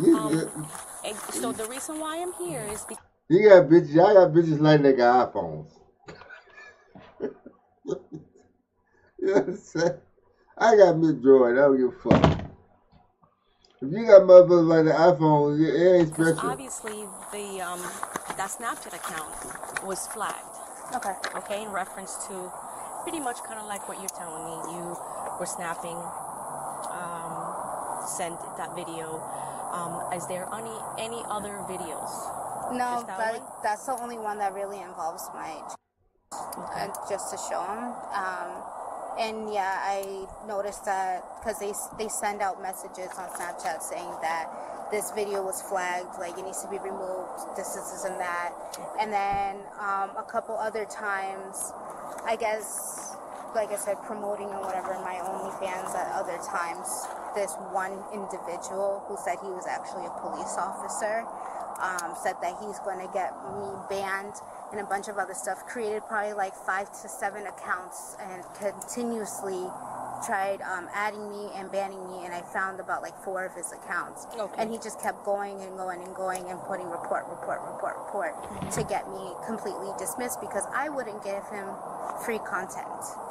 So the reason why I'm here is because... You got bitches. I got bitches like they got iPhones. You know what I'm saying? I got mid-droid. I don't give a fuck. If you got motherfuckers like the iPhone, it ain't special. Obviously, that Snapchat account was flagged. Okay. Okay, in reference to pretty much kind of like what you're telling me. You were snapping, sent that video. Is there any other videos? No, that's the only one that really involves my just to show them. And yeah, I noticed that because they send out messages on Snapchat saying that this video was flagged, like it needs to be removed, this and that. And then a couple other times, I guess, like I said, promoting or whatever my OnlyFans at other times, this one individual who said he was actually a police officer said that he's going to get me banned and a bunch of other stuff, created probably like 5 to 7 accounts and continuously tried adding me and banning me, and I found about like 4 of his accounts. And he just kept going and going and going and putting report to get me completely dismissed because I wouldn't give him free content.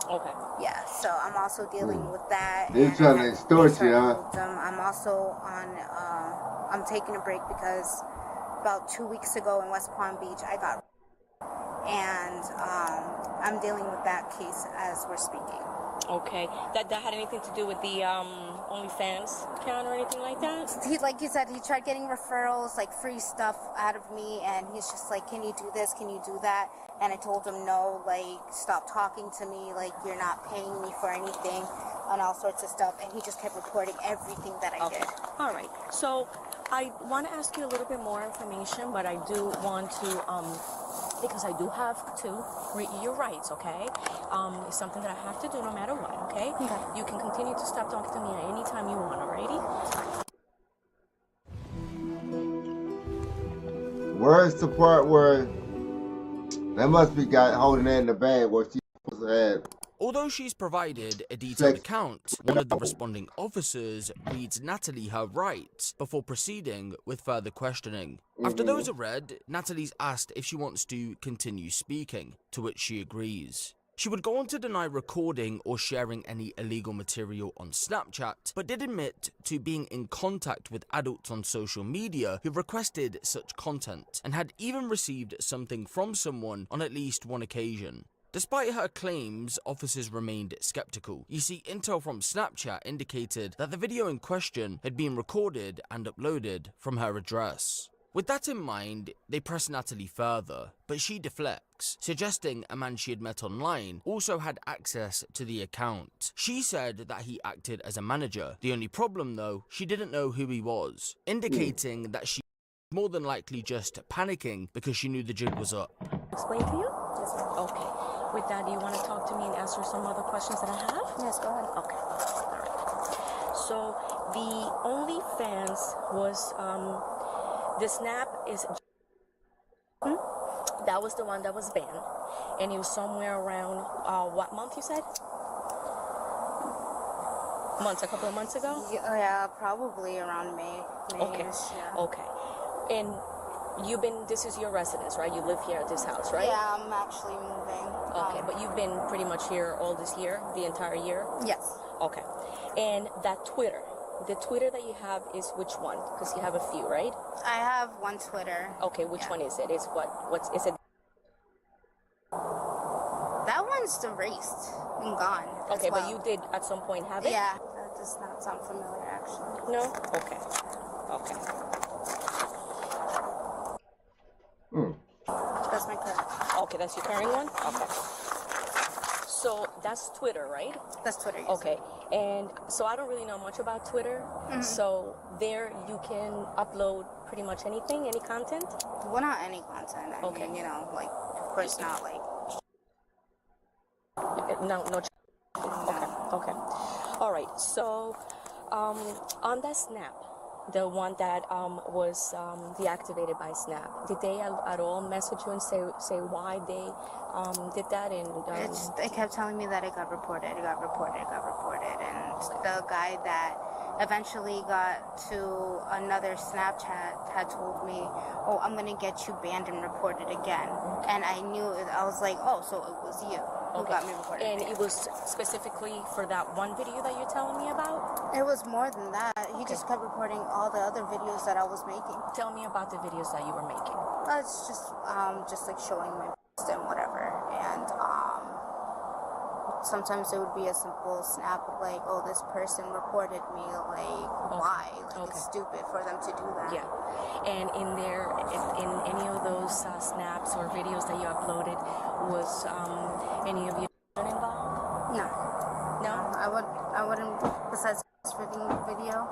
Okay. Yeah, so I'm also dealing with that. They're trying to extort you, huh? I'm also on, I'm taking a break because about 2 weeks ago in West Palm Beach, I got, and I'm dealing with that case as we're speaking. Okay. That had anything to do with the OnlyFans account or anything like that? He, like you said, he tried getting referrals, like free stuff out of me, and he's just like, can you do this? Can you do that? And I told him no, like, stop talking to me, like, you're not paying me for anything, and all sorts of stuff. And he just kept reporting everything that I did. All right. So I want to ask you a little bit more information, but I do want to, because I do have to read your rights, okay? It's something that I have to do no matter what, okay? You can continue to stop talking to me at any time you want, alrighty? Where's the part where that must be got holding that in the bag where she supposed to have? Although she's provided a detailed account, one of the responding officers reads Natalie her rights before proceeding with further questioning. After those are read, Natalie's asked if she wants to continue speaking, to which she agrees. She would go on to deny recording or sharing any illegal material on Snapchat, but did admit to being in contact with adults on social media who requested such content, and had even received something from someone on at least one occasion. Despite her claims, officers remained skeptical. You see, intel from Snapchat indicated that the video in question had been recorded and uploaded from her address. With that in mind, they press Natalie further, but she deflects, suggesting a man she had met online also had access to the account. She said that he acted as a manager. The only problem though, she didn't know who he was, indicating that she was more than likely just panicking because she knew the jig was up. Explain to you? Yes, ma'am. Okay. With that, do you want to talk to me and answer some other questions that I have? Yes, go ahead. Okay. All right. So the OnlyFans was, the Snap is, that was the one that was banned, and it was somewhere around, what month you said? A couple of months ago? Yeah, probably around May. Okay. Yeah. Okay. And this is your residence, right? You live here at this house, right? Yeah, I'm actually moving. Okay, but you've been pretty much here all this year, the entire year? Yes. Okay. And that Twitter, the Twitter that you have is which one? Because you have a few, right? I have one Twitter. Okay, which one is it? Is is it? That one's erased and gone. Okay, but you did at some point have it? Yeah, that does not sound familiar, actually. No? Okay. Okay. That's my current. Okay, that's your current one? Okay. So that's Twitter, right? That's Twitter, yes. Okay. And so I don't really know much about Twitter. So there you can upload pretty much anything, any content? Well, not any content. I mean, you know, like, of course not, like... No. Okay. All right. So on that Snap, the one that was deactivated by Snap, did they at all message you and say why they did that? And they kept telling me that it got reported, and the guy that eventually got to another Snapchat had told me, oh, I'm gonna get you banned and reported again. And I knew it. I was like, oh, so it was you who got me reported. And it was specifically for that one video that you're telling me about? It was more than that. He just kept reporting all the other videos that I was making. Tell me about the videos that you were making. It's just like showing my post and whatever. And sometimes it would be a simple snap of like, oh, this person reported me, like, why? Like, it's stupid for them to do that. Yeah. And in any of those snaps or videos that you uploaded, was any of you involved? No. No? I wouldn't, besides this video,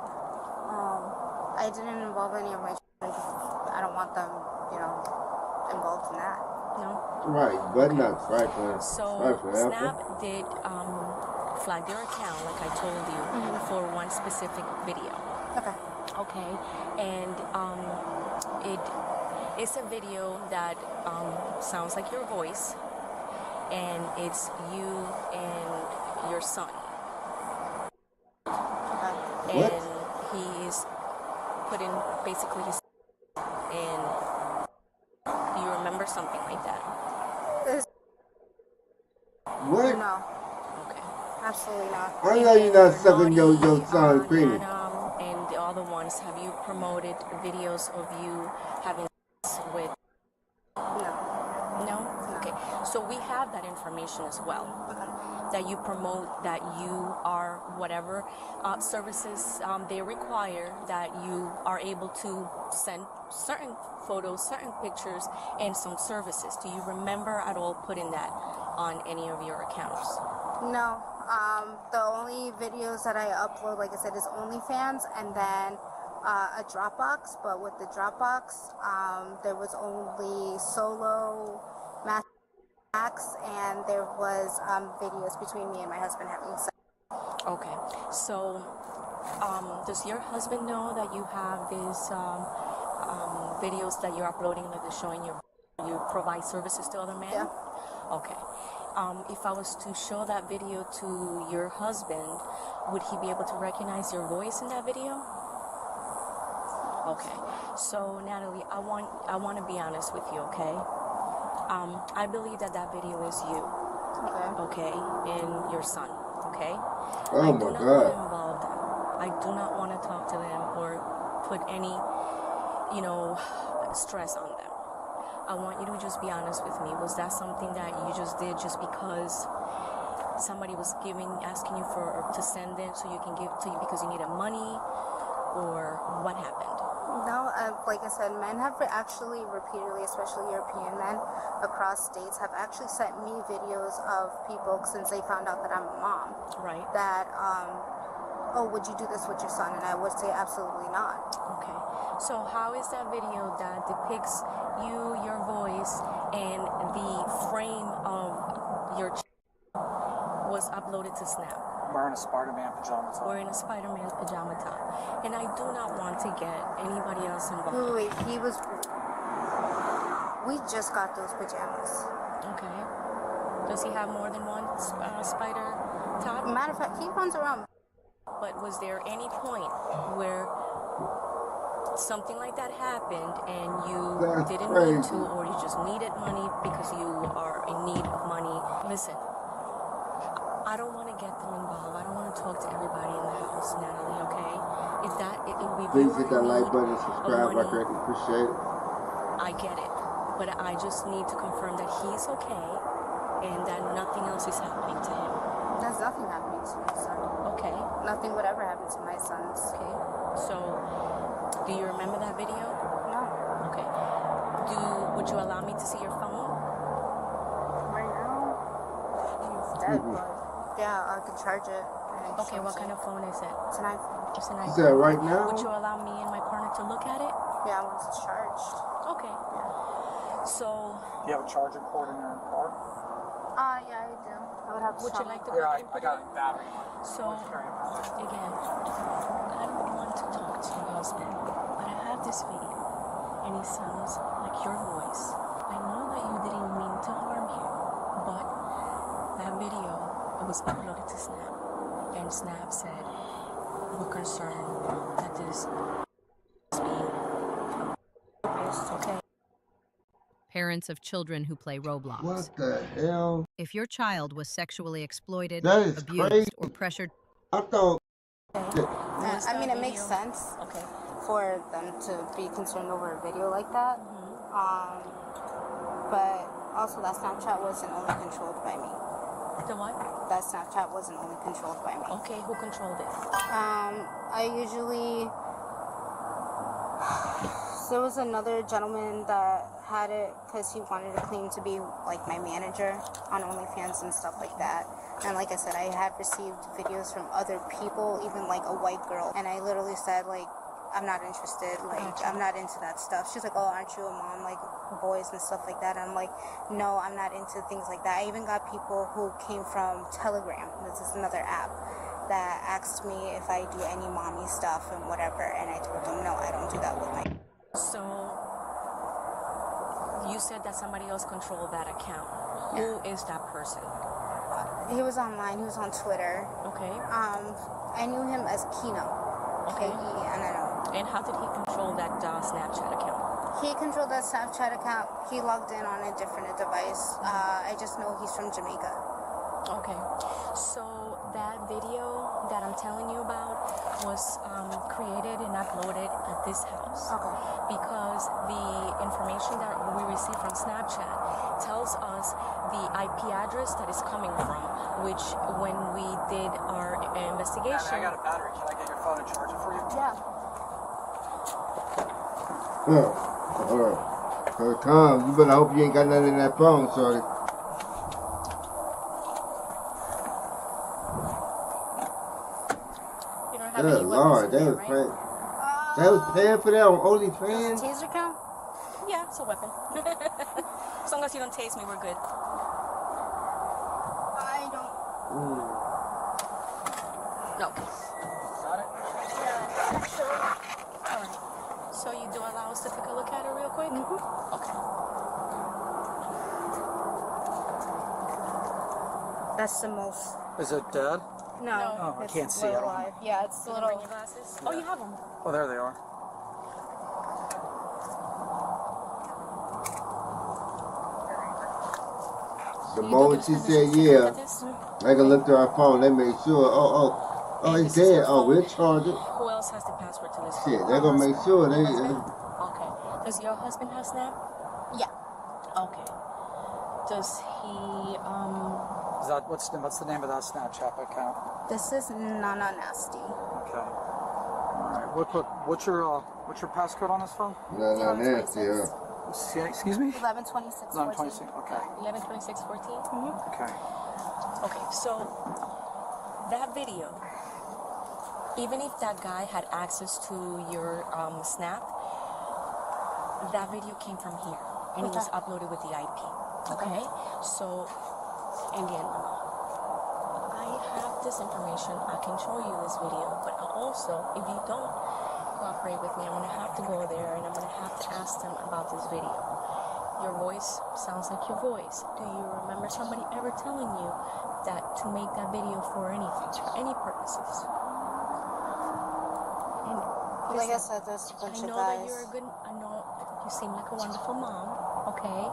I didn't involve any of my children. I don't want them, involved in that. No? Right, but not right for Snap did flag your account, like I told you, for one specific video. Okay. And it's a video that sounds like your voice, and it's you and your son. What? and he is putting basically his in. Do you remember something like that? What? No. Okay. Absolutely not. I know you're not sucking your son's penis. And the other ones, have you promoted videos of you having sex with? No? Okay. So we have that information as well. That you promote, that you are whatever services they require, that you are able to send certain photos, certain pictures, and some services. Do you remember at all putting that on any of your accounts? No. The only videos that I upload, like I said, is OnlyFans and then a Dropbox. But with the Dropbox, there was only solo max, and there was videos between me and my husband having sex. Okay. So, does your husband know that you have these videos that you're uploading that are showing you provide services to other men? Yeah. Okay. If I was to show that video to your husband, would he be able to recognize your voice in that video? Okay. So, Natalie, I want to be honest with you, okay? I believe that video is you. Okay. And your son. Okay. Oh my God. Involve them. I do not want to talk to them or put any, stress on them. I want you to just be honest with me. Was that something that you just did just because somebody was asking you to send it so you can give to you because you needed money, or what happened? No, like I said, men have actually repeatedly, especially European men across states, have actually sent me videos of people since they found out that I'm a mom. Right. That, would you do this with your son? And I would say absolutely not. Okay. So how is that video that depicts you, your voice, and the frame of your was uploaded to Snap? Wearing a Spider-Man pajama top. Wearing a Spider-Man pajama top. And I do not want to get anybody else involved. Wait, we just got those pajamas. Okay. Does he have more than one spider top? Matter of fact, he runs around. But was there any point where something like that happened and you didn't need to, or you just needed money because you are in need of money? Listen, I don't want to get them involved. I don't want to talk to everybody in the house, Natalie, okay? It would be Please hit that like button and subscribe. I greatly appreciate it. I get it. But I just need to confirm that he's okay and that nothing else is happening to him. There's nothing happening to my son. Okay. Nothing would ever happen to my sons. Okay. So, do you remember that video? No. Okay. Would you allow me to see your phone? Right now? He's dead, but yeah, I can charge it. Okay, what kind of phone is it? It's an iPhone. It's an iPhone. Is that right now? Would you allow me and my partner to look at it? Yeah, once it's charged. Okay. So... Do you have a charging cord in your car? Yeah, I do. I would have to. Would you like to? Yeah, I got a battery. So, again, I don't want to talk to your husband, but I have this video, and it sounds like your voice. I know that you didn't mean to harm him, but that video was uploaded to Snap, and Snap said, we're concerned that this is being okay. Parents of children who play Roblox. What the hell? If your child was sexually exploited, That is abused, crazy. or pressured... I thought... I mean, it makes sense for them to be concerned over a video like that. But also that Snapchat wasn't only controlled by me. The what? That Snapchat wasn't only controlled by me. Okay, who controlled it? I usually... There was another gentleman that had it because he wanted to claim to be like my manager on OnlyFans and stuff like that. And like I said, I had received videos from other people, even like a white girl. And I literally said, like, I'm not interested. Like, I'm not into that stuff. She's like, oh, aren't you a mom? Like, boys and stuff like that. And I'm like, no, I'm not into things like that. I even got people who came from Telegram. This is another app that asked me if I do any mommy stuff and whatever. And I told them, no, I don't do that with my... So, you said that somebody else controlled that account. Who is that person? He was online. He was on Twitter. Okay. I knew him as Kino. Okay. K-E-N-N-O. And how did he control that Snapchat account? He controlled that Snapchat account. He logged in on a different device. I just know he's from Jamaica. Okay. So that video that I'm telling you about was created and uploaded at this house. Okay. Because the information that we received from Snapchat tells us the IP address that is coming from, which when we did our investigation... I got a battery. Can I get your phone and charge it for you? Yeah. Alright. Calm. You better hope you ain't got nothing in that phone, shorty. Good Lord, that was paying. That was paying for that on OnlyFans? Taser count? Yeah, it's a weapon. As long as you don't tase me, we're good. I don't. No. Got it? Yeah, actually. Alright. So you do allow us to take a look at it real quick? Okay. That's the most. Is it dead? No, Oh, I it's can't see it. alive. Yeah, it's You little. bring your glasses? Oh, you have them. Oh, there they are. The moment she said yeah, I can look through our phone. They made sure. Oh, it's dead. Oh, we'll charge it. Who else has the password to this phone? Shit, they're gonna make sure they. Okay. Does your husband have Snap? Yeah. Okay. Does he, Is that what's the name of that Snapchat account? This is Nana Nasty. Okay. All right. What's your passcode on this phone? No, nasty, yeah. Excuse me? 1126. 1126. Okay. 112614? Okay. Okay, so that video, even if that guy had access to your Snap, that video came from here, and it was uploaded with the IP. Okay? So, again, I have this information. I can show you this video, but also, if you don't cooperate with me, I'm going to have to go there, and I'm going to have to ask them about this video. Your voice sounds like your voice. Do you remember somebody ever telling you that to make that video for anything, for any purposes? And Like I said, there's a bunch I of know guys. that you're a good, I know you seem like a wonderful mom, okay?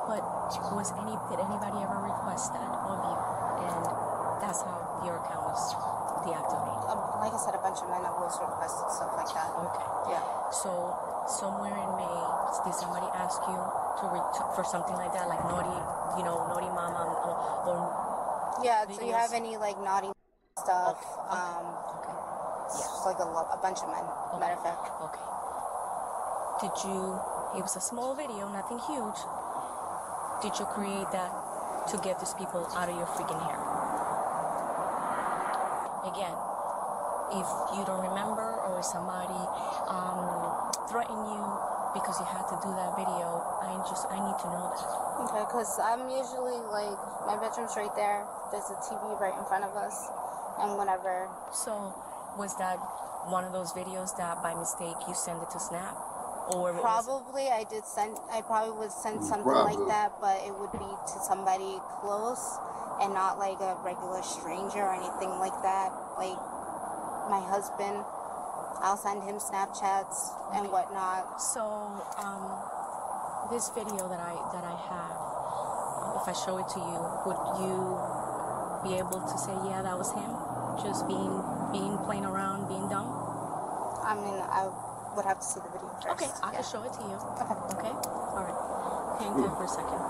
But did anybody ever request that of you? And that's how your account was deactivated. Like I said, a bunch of men have always requested stuff like that. Okay. Yeah. So somewhere in May, did somebody ask you for something like that, like naughty mama, or Yeah. Do you videos? have any like naughty stuff? It's like a bunch of men. Matter of fact. Okay. It was a small video, nothing huge. Did you create that to get these people out of your freaking hair? Again, if you don't remember or somebody threatened you because you had to do that video, I need to know that. Okay, because I'm usually like, my bedroom's right there. There's a TV right in front of us. And whenever. So, was that one of those videos that by mistake you send it to Snap? Or Probably I probably would send something like that, but it would be to somebody close and not like a regular stranger or anything like that. Like my husband, I'll send him Snapchats and whatnot. So, this video that I have, if I show it to you, would you be able to say, yeah, that was him? Just being playing around, being dumb? I mean, I would have to see the video first. Okay, I can show it to you. Okay? All right. Hang tight for a second.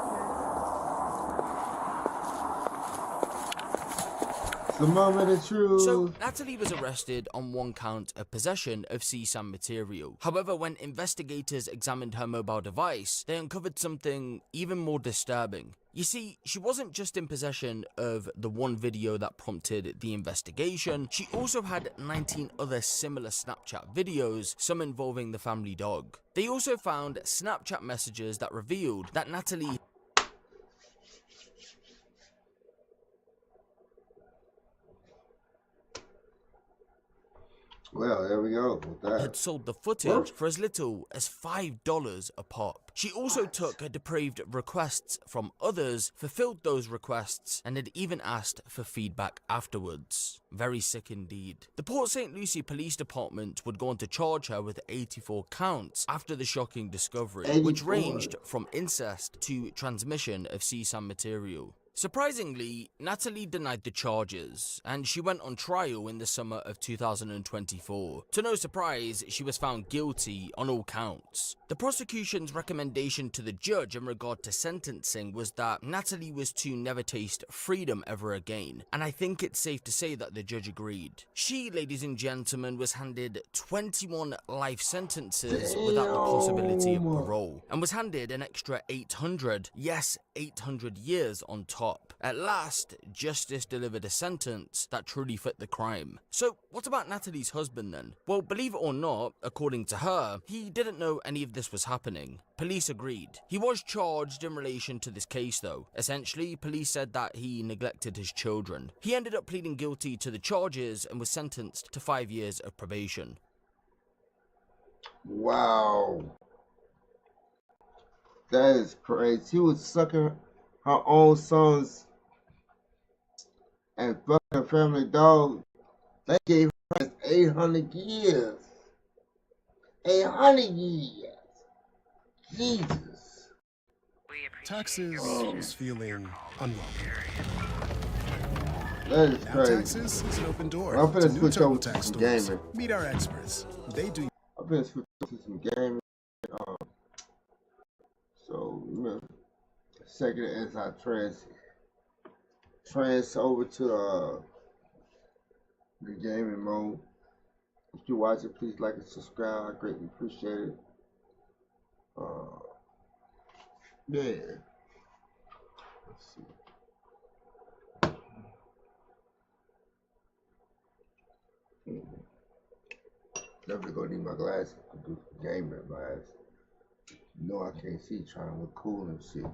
The moment of truth. So, Natalie was arrested on one count of possession of CSAM material. However, when investigators examined her mobile device, they uncovered something even more disturbing. You see, she wasn't just in possession of the one video that prompted the investigation, she also had 19 other similar Snapchat videos, some involving the family dog. They also found Snapchat messages that revealed that Natalie Well, there we go with that. Had sold the footage for as little as $5 a pop. She also took depraved requests from others, fulfilled those requests, and had even asked for feedback afterwards. Very sick indeed. The Port St. Lucie Police Department would go on to charge her with 84 counts after the shocking discovery, which ranged from incest to transmission of CSAM material. Surprisingly, Natalie denied the charges, and she went on trial in the summer of 2024. To no surprise, she was found guilty on all counts. The prosecution's recommendation to the judge in regard to sentencing was that Natalie was to never taste freedom ever again, and I think it's safe to say that the judge agreed. She, ladies and gentlemen, was handed 21 life sentences without the possibility of parole, and was handed an extra 800, yes, 800 years on top. At last, justice delivered a sentence that truly fit the crime. So, what about Natalie's husband then? Well, believe it or not, according to her, he didn't know any of this was happening. Police agreed. He was charged in relation to this case though. Essentially, police said that he neglected his children. He ended up pleading guilty to the charges and was sentenced to 5 years of probation. Wow. That is crazy. He was sucking her own sons and fucking her family dog. They gave her 800 years. 800 years. Jesus. Taxes is feeling unwelcome. That is Now crazy. Taxes is an open door I'm to finna new switch over to TurboTax some stores. gaming. Meet our experts. They do. I'm finna switch over to some gaming. So, second as I trans over to the gaming mode. If you watch it, please like and subscribe. I greatly appreciate it. Yeah. Let's see. Definitely gonna need my glasses to do gaming advice. You know I can't see, trying to look cool and shit.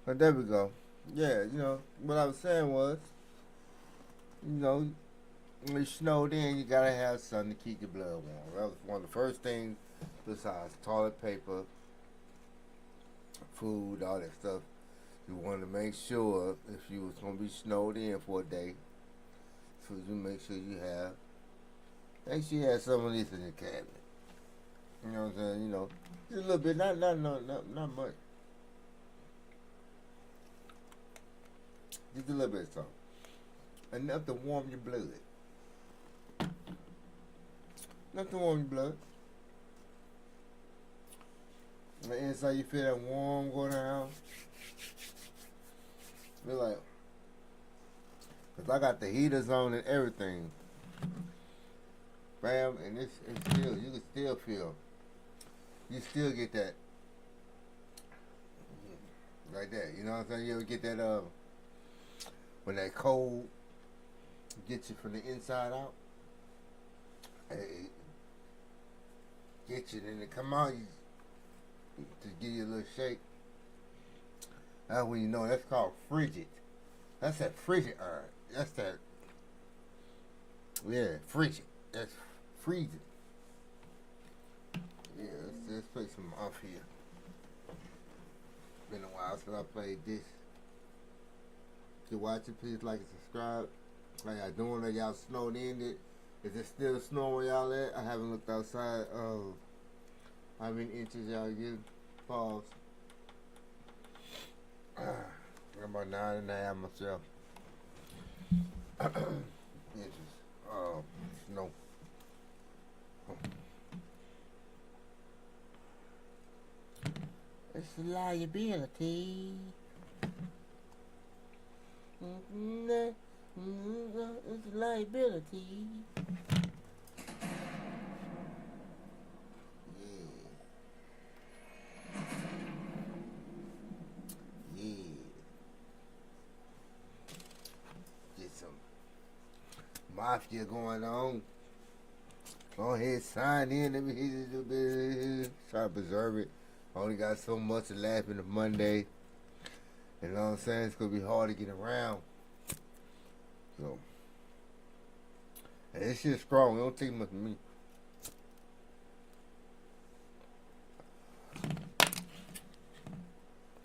But there we go. Yeah, what I was saying was, when you snowed in, you gotta have something to keep your blood warm. That was one of the first things, besides toilet paper, food, all that stuff. You wanted to make sure if you was gonna be snowed in for a day, so you make sure you have. Make sure you have some of this in your cabinet. You know what I'm saying? Just a little bit, not much. Just a little bit of something. Enough to warm your blood. Enough to warm your blood. On the inside, you feel that warm going down. Feel like, cause I got the heaters on and everything. Bam, and it's still, you can still feel. You still get that. Like that, you know what I'm saying? You ever get that, when that cold gets you from the inside out? It get you, then it come out, you just give you a little shake. That's when you know that's called frigid. That's that frigid iron. That's that, yeah, frigid. That's freezing. Yeah, let's play some off here. Been a while since I played this. If you're watching, please like and subscribe. How y'all doing? Are y'all snowed in it? Is it still snowing where y'all at? I haven't looked outside. How many inches y'all getting? Pause. I'm about 9.5 myself. Inches. Snow. It's a liability. It's a liability. Yeah. Get some mafia going on. Go ahead, sign in. Let me hit it a little bit. Try to preserve it. Only got so much to laugh in a Monday. You know what I'm saying? It's going to be hard to get around. So, and this shit's strong. It don't take much of me.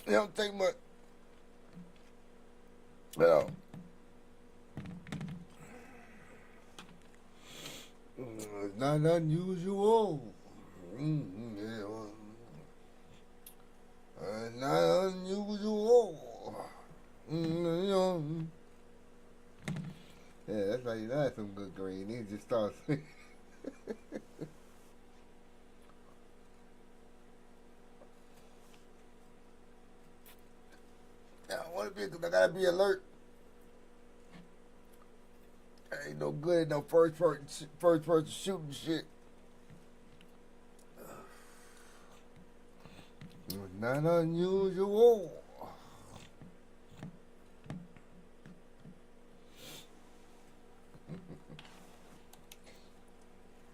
It don't take much at all. It's not unusual. Not unusual. Yeah, that's how you know that's some good green. He just starts. I want to be, because I gotta be alert. Ain't no good at no first person shooting shit. Not unusual.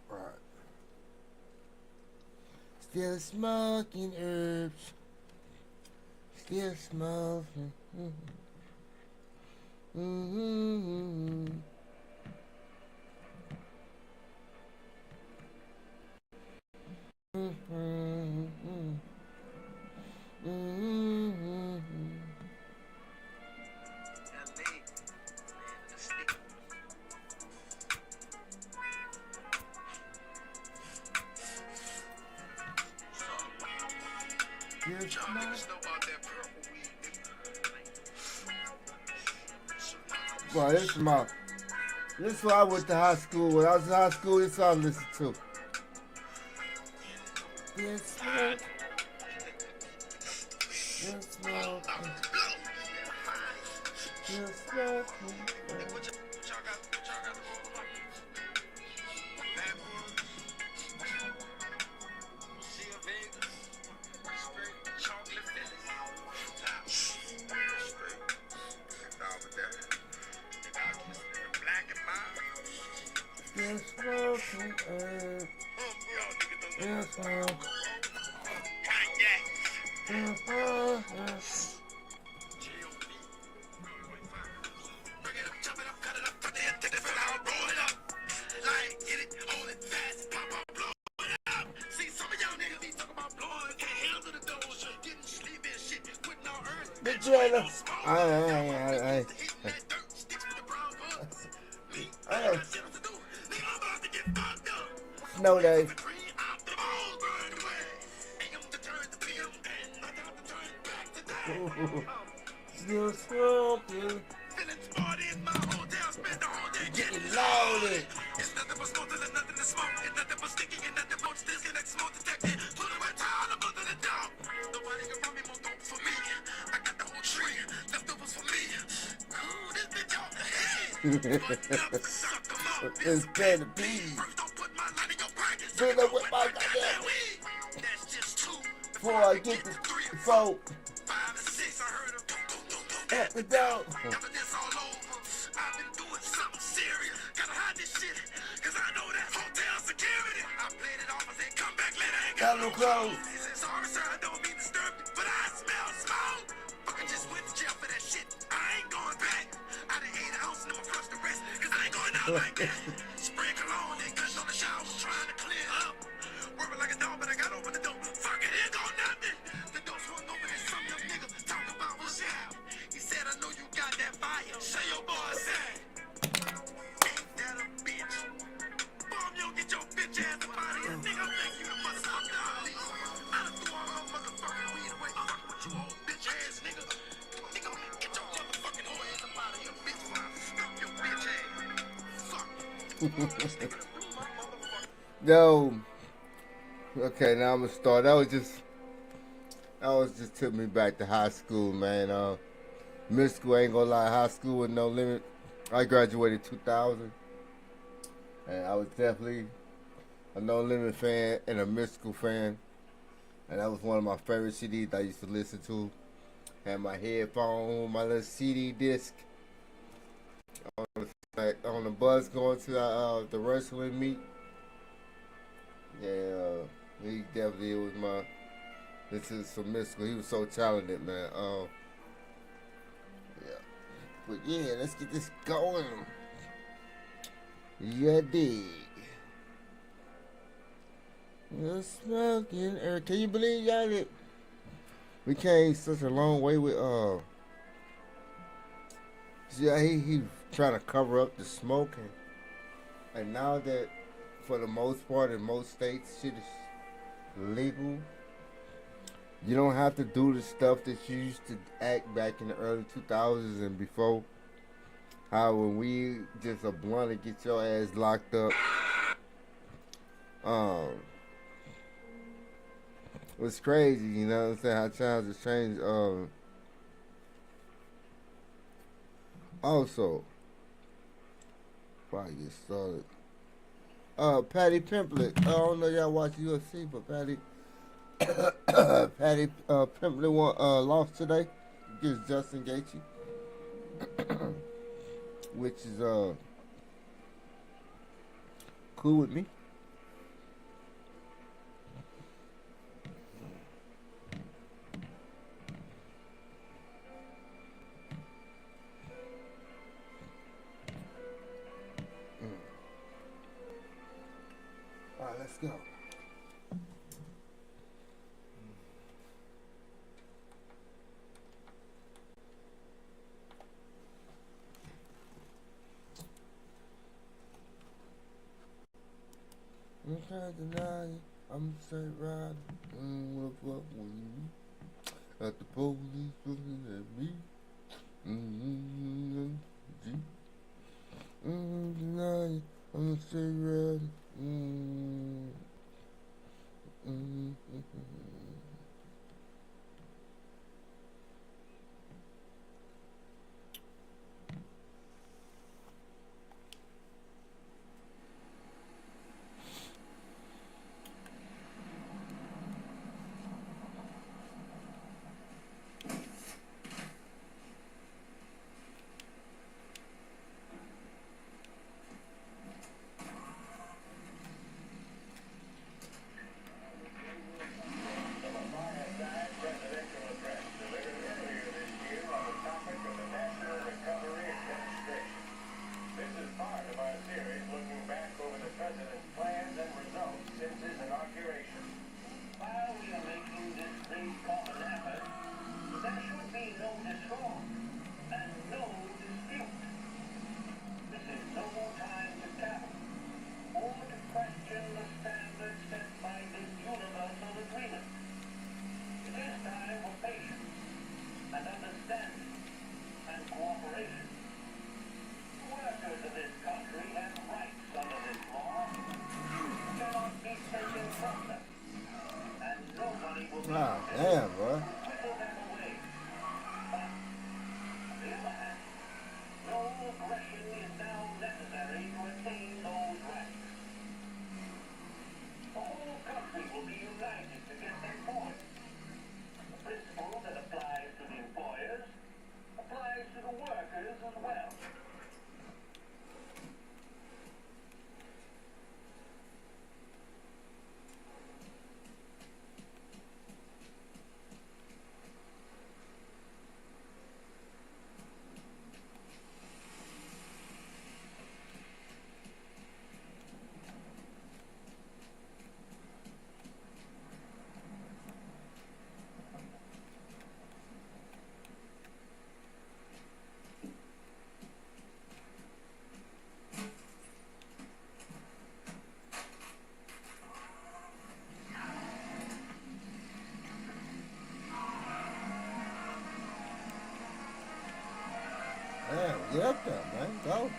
Right. Still smoking herbs. Still smoking. Boy, this is what I went to high school. When I was in high school, this is what I listened to. Yes, Lord. Yes, Lord. Yes, Lord. Yes, Lord. Yes, Lord. Yes, Lord. Jenna. Snow day. Still smoking. Getting loaded. It's better be. Fill up with my goddamn weed. Before I get the phone. At the door. Got no clothes. Sorry, sir, I don't mean to disturb you, but I smell smoke. Fucking just went to jail for that shit. I ain't going back. I done ate an ounce and I'ma flush the rest, cause I ain't going out like that. Spray cologne and guns on the shower, trying to clear up. Working like a dog, but I got over the door. Fuck it, here go nothing. The door swung open and some young nigga talk about what's out. He said, I know you got that fire. Say your boy said. Ain't that a bitch? Bomb, you get your bitch ass up out of here. Nigga, thank you the motherfucker. I done threw all my motherfucking weed away. Fuck with you old bitch ass nigga. Nigga, get your motherfucking whore ass up out of here, bitch. Stop your bitch ass. Fuck. Yo. Okay, now I'm gonna start. That was just took me back to high school, man. Middle school, ain't gonna lie, high school with no limit. I graduated 2000, and I was definitely a No Limit fan and a Mystical fan, and that was one of my favorite CDs I used to listen to. Had my headphone, my little CD disc on the bus going to the wrestling meet. Yeah, he definitely was my. This is some Mystical. He was so talented, man. Yeah, but yeah, let's get this going. Yeah, dig. You're smoking air. Can you believe y'all that we came such a long way with see, he trying to cover up the smoking, and now that for the most part in most states shit is legal, you don't have to do the stuff that you used to act back in the early 2000s and before. How when we just a blunt and get your ass locked up. It was crazy, you know what I'm saying, how times have changed. Also, before I get started, Patty Pimblett. I don't know y'all watch UFC, but Patty Pimblett lost today against Justin Gaethje, which is cool with me. All right, let's go. I can't deny it. I'm a straight rider. What the fuck when you at the police looking at me? Deny it. I'm a straight rider. Damn, get up there, man. Go.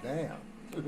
Damn. Look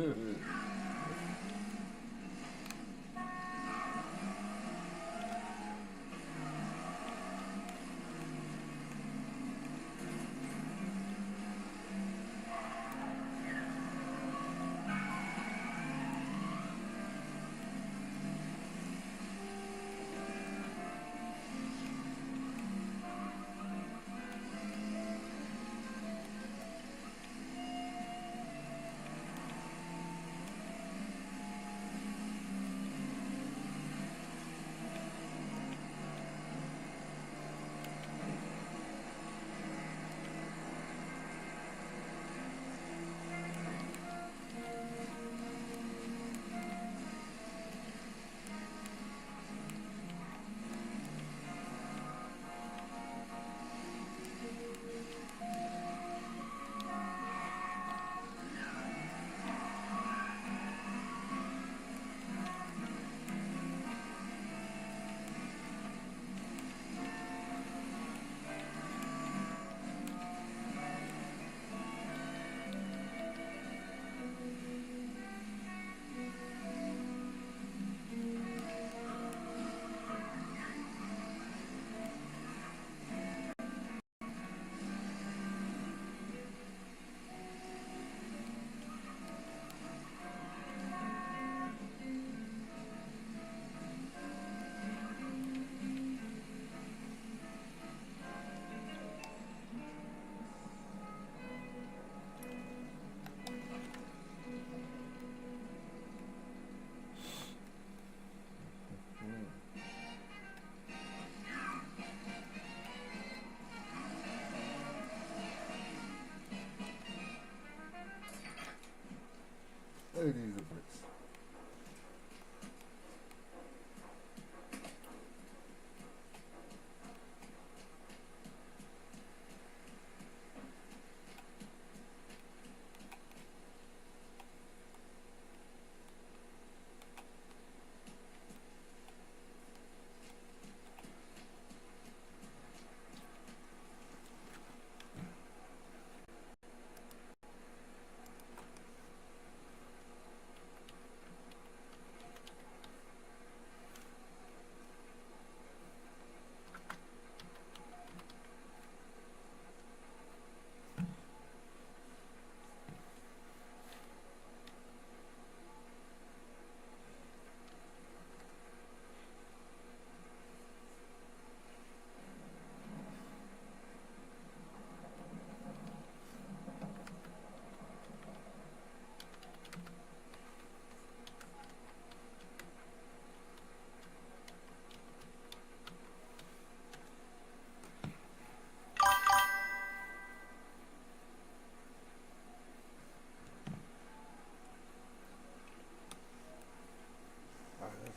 at these bricks.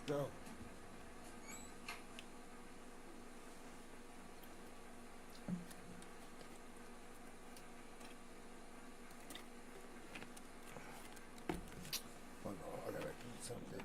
Go. Hold on, I gotta do something.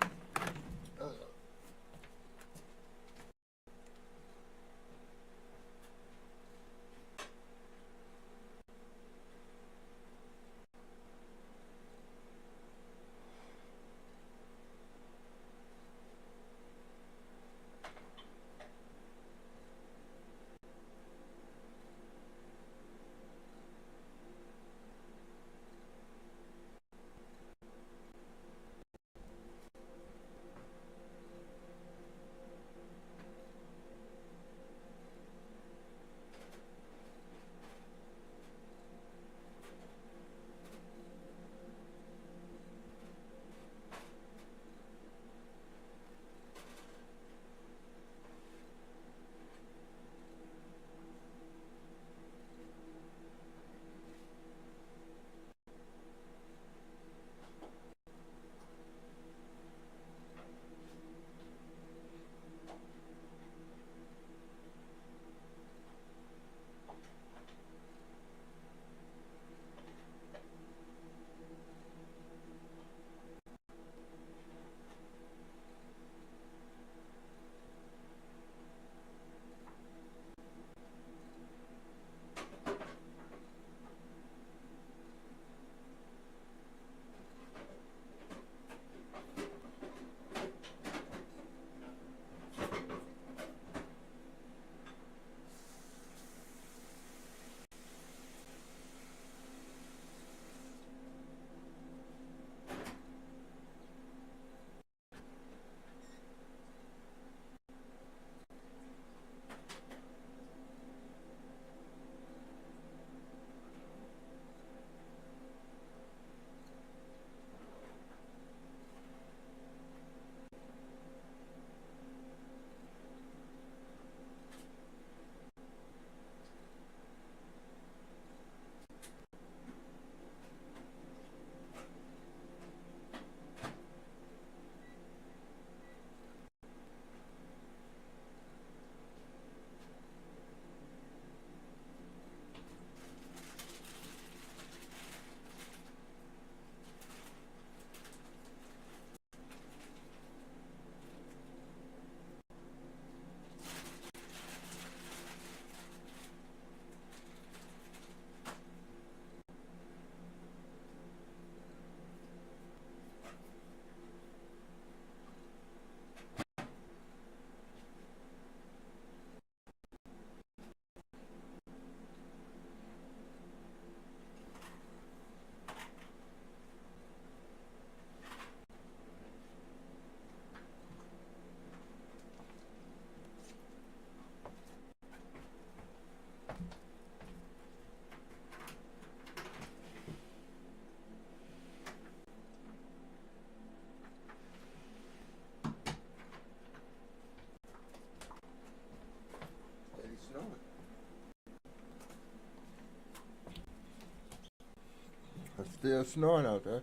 still snoring out there.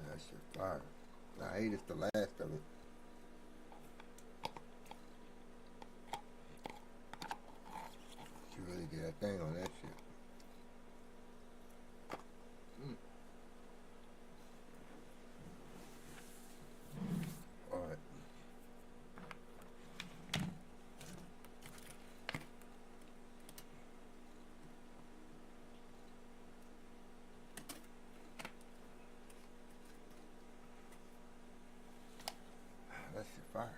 That shit fire. I ate the last of it. You really get that thing on that shit. All right. That shit fire.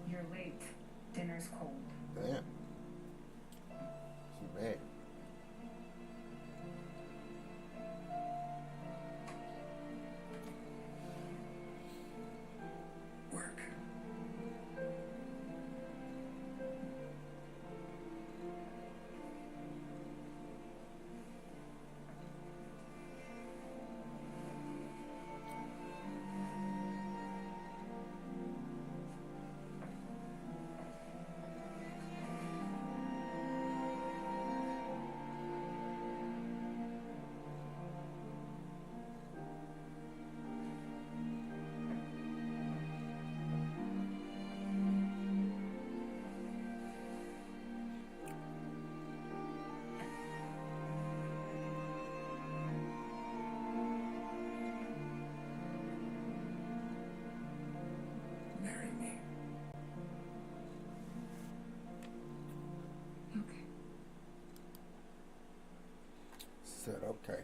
You're late. Dinner's cold. Damn. Too bad. Work. Marry me. Okay. Said okay.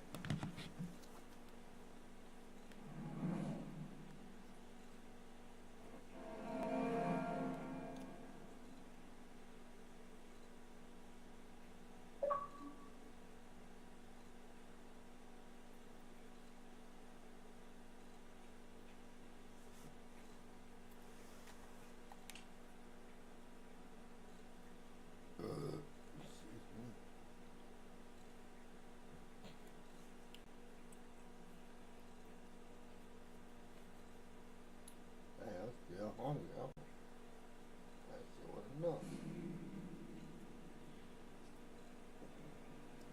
I'm still hungry. That shit was enough.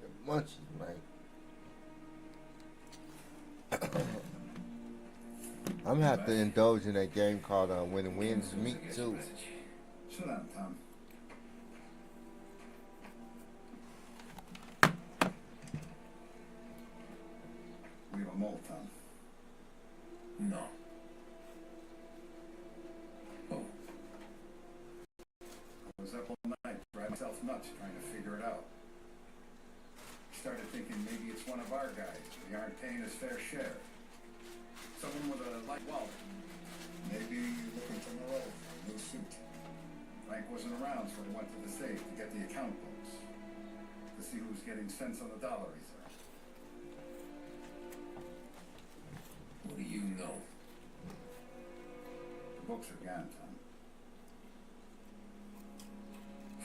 The munchies, man. I'm gonna have to indulge in that game called When the Winds Meet too. Shut up, Tom. We have a mole, Tom. No. Oh. I was up all night, driving myself nuts trying to figure it out. Started thinking maybe it's one of our guys. We aren't paying his fair share. Someone with a light wallet. Maybe looking from the road for a new suit. Frank wasn't around, so he went to the safe to get the account books. To see who's getting cents on the dollar, he said. What do you know? The books are gone, Tom.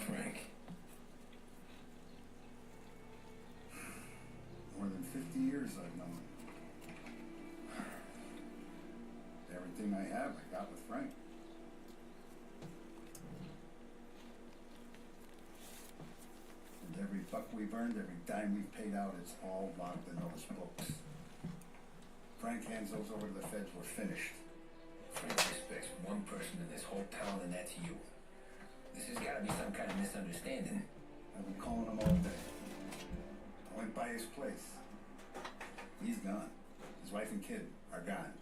Frank. More than 50 years I've known him. Everything I have, I got with Frank. we've earned, every dime we've paid out, it's all logged in those books. Frank hands those over to the feds, we're finished. Frank suspects one person in this whole town, and that's you. This has got to be some kind of misunderstanding. I've been calling him all day. I went by his place. He's gone. His wife and kid are gone.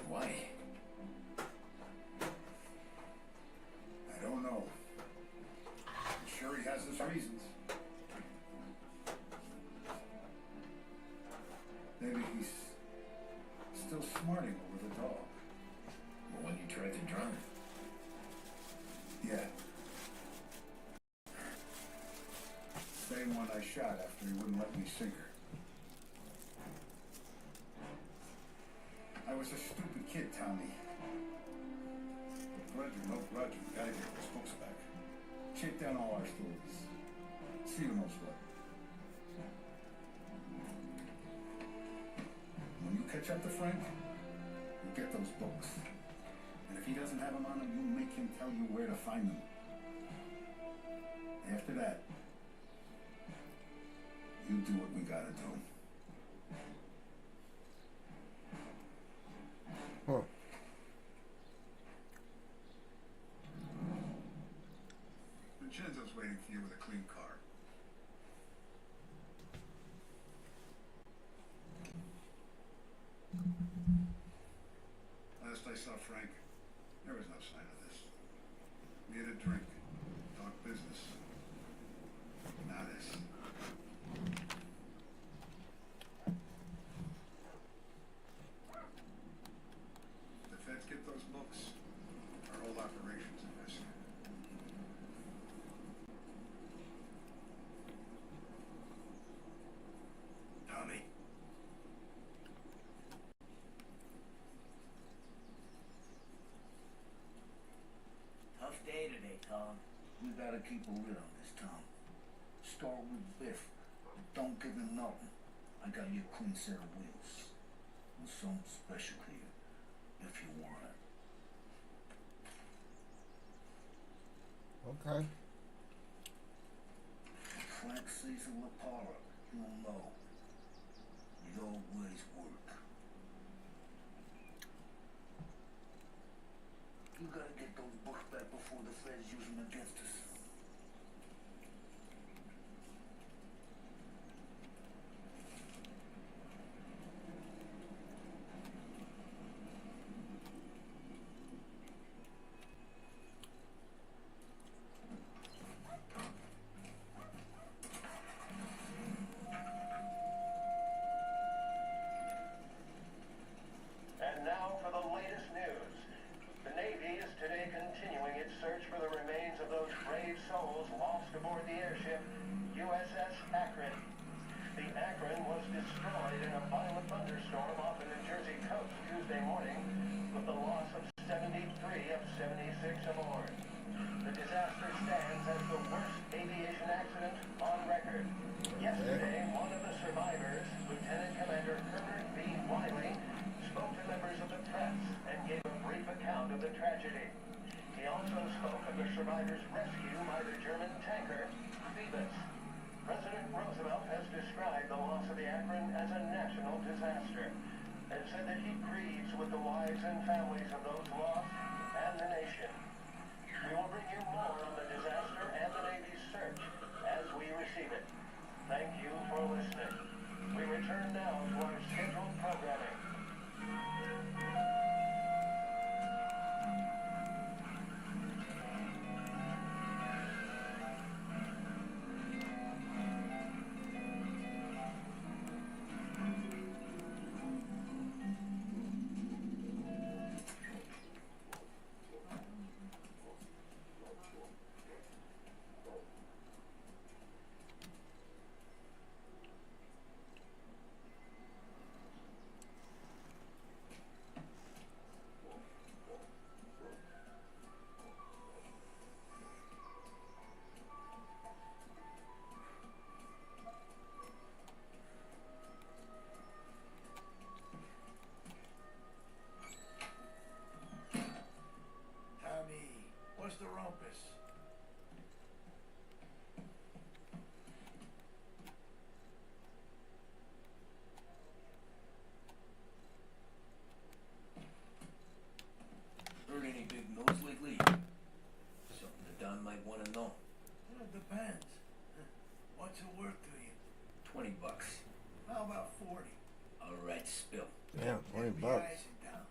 Why? I don't know. I'm sure he has his reasons. Maybe he's still smarting over the dog. The one you tried to drown? Yeah. Same one I shot after he wouldn't let me sink her. I was a stupid kid, Tommy. Grudge or no grudge, we gotta get those books back. Shake down all our stories. See who knows what. When you catch up to Frank, you get those books. And if he doesn't have them on him, you make him tell you where to find them. After that, you do what we gotta do. Huh. Vincenzo's waiting for you with a clean car. Last I saw Frank, there was no sign of this. We had a drink, talk business. Not this. The feds get those books, our whole operation's at risk. Tommy. Tough day today, Tom. We gotta keep a lid on this town. Start with Biff. Don't give him nothing. I got you a clean set of wheels. And something special here, if you want it. Okay. If Frank sees a Lapara, he'll know. The old ways work. You gotta get those books back before the feds use them against us. And now for the latest news. The Navy is today continuing its search for the remains of those brave souls lost aboard the airship USS Akron. The Akron was destroyed in a violent thunderstorm off the New Jersey coast Tuesday morning, with the loss of 73 of 76 aboard. The disaster stands as the worst aviation accident on record. Yesterday, one of the survivors, Lieutenant Commander Herbert B. Wiley, spoke to members of the press and gave a brief account of the tragedy. He also spoke of the survivors' rescue by the German tanker, Phoebus. President Roosevelt has described the loss of the Akron as a national disaster and said that he grieves with the wives and families of those lost and the nation. We will bring you more on the disaster and the Navy's search as we receive it. Thank you for listening. We return now to our scheduled programming. Damn, 20 FBI bucks. is in town.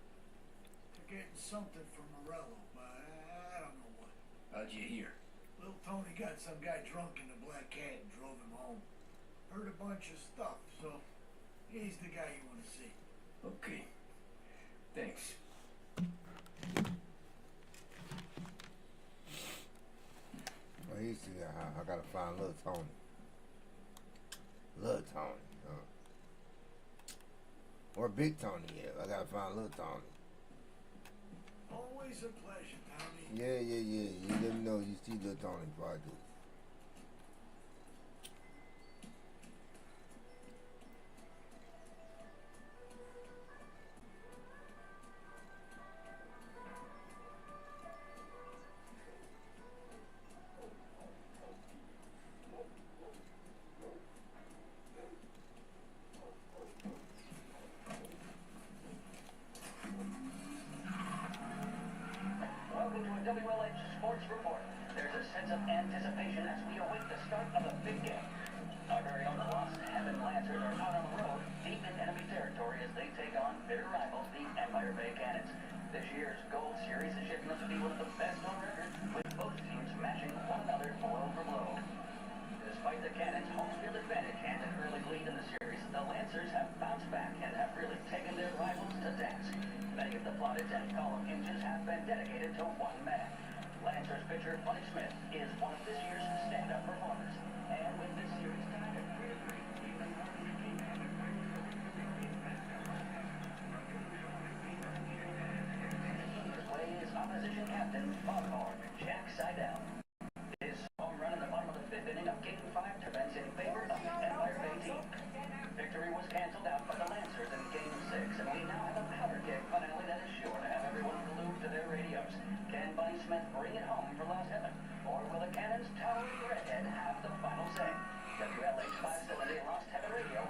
They're getting something from Morello, but I don't know what. How'd you hear? Little Tony got some guy drunk in the Black Cat and drove him home. Heard a bunch of stuff, so he's the guy you want to see. Okay. Thanks. Well, he's the guy. I gotta find little Tony. Little Tony. Or Big Tony, yeah. I gotta find little Tony. Always a pleasure, Tommy. Yeah. You let me know you see little Tony before I do. Welcome to a WLH Sports Report. There's a sense of anticipation as we await the start of the big game. Our very own Lost Heaven Lancers are out on the road, deep in enemy territory as they take on bitter rivals, the Empire Bay Cannons. This year's Gold Series is shaping up to be one of the best on record, with both teams matching one another blow for blow. Despite the Cannons' home field advantage and an early lead in the series, the Lancers have bounced back and have really taken their rivals to task. Many of the plaudits and column inches have been dedicated to one man. Lancers pitcher Buddy Smith is one of this year's stand-up performers. And with this series tied at 3-3, even more intriguing. This way is opposition captain Foghorn Jack Seidel. His home run in the bottom of the fifth inning of Game 5 defense in favor of the Empire Bay team. Victory was canceled out by the Lancers in Game 6, and we now have a powder keg finale that is sure to have everyone glued to their radios. Can Buddy Smith bring it home for Lost Heaven, or will the Cannons' towering redhead have the final say? WLH 570 Lost Heaven Radio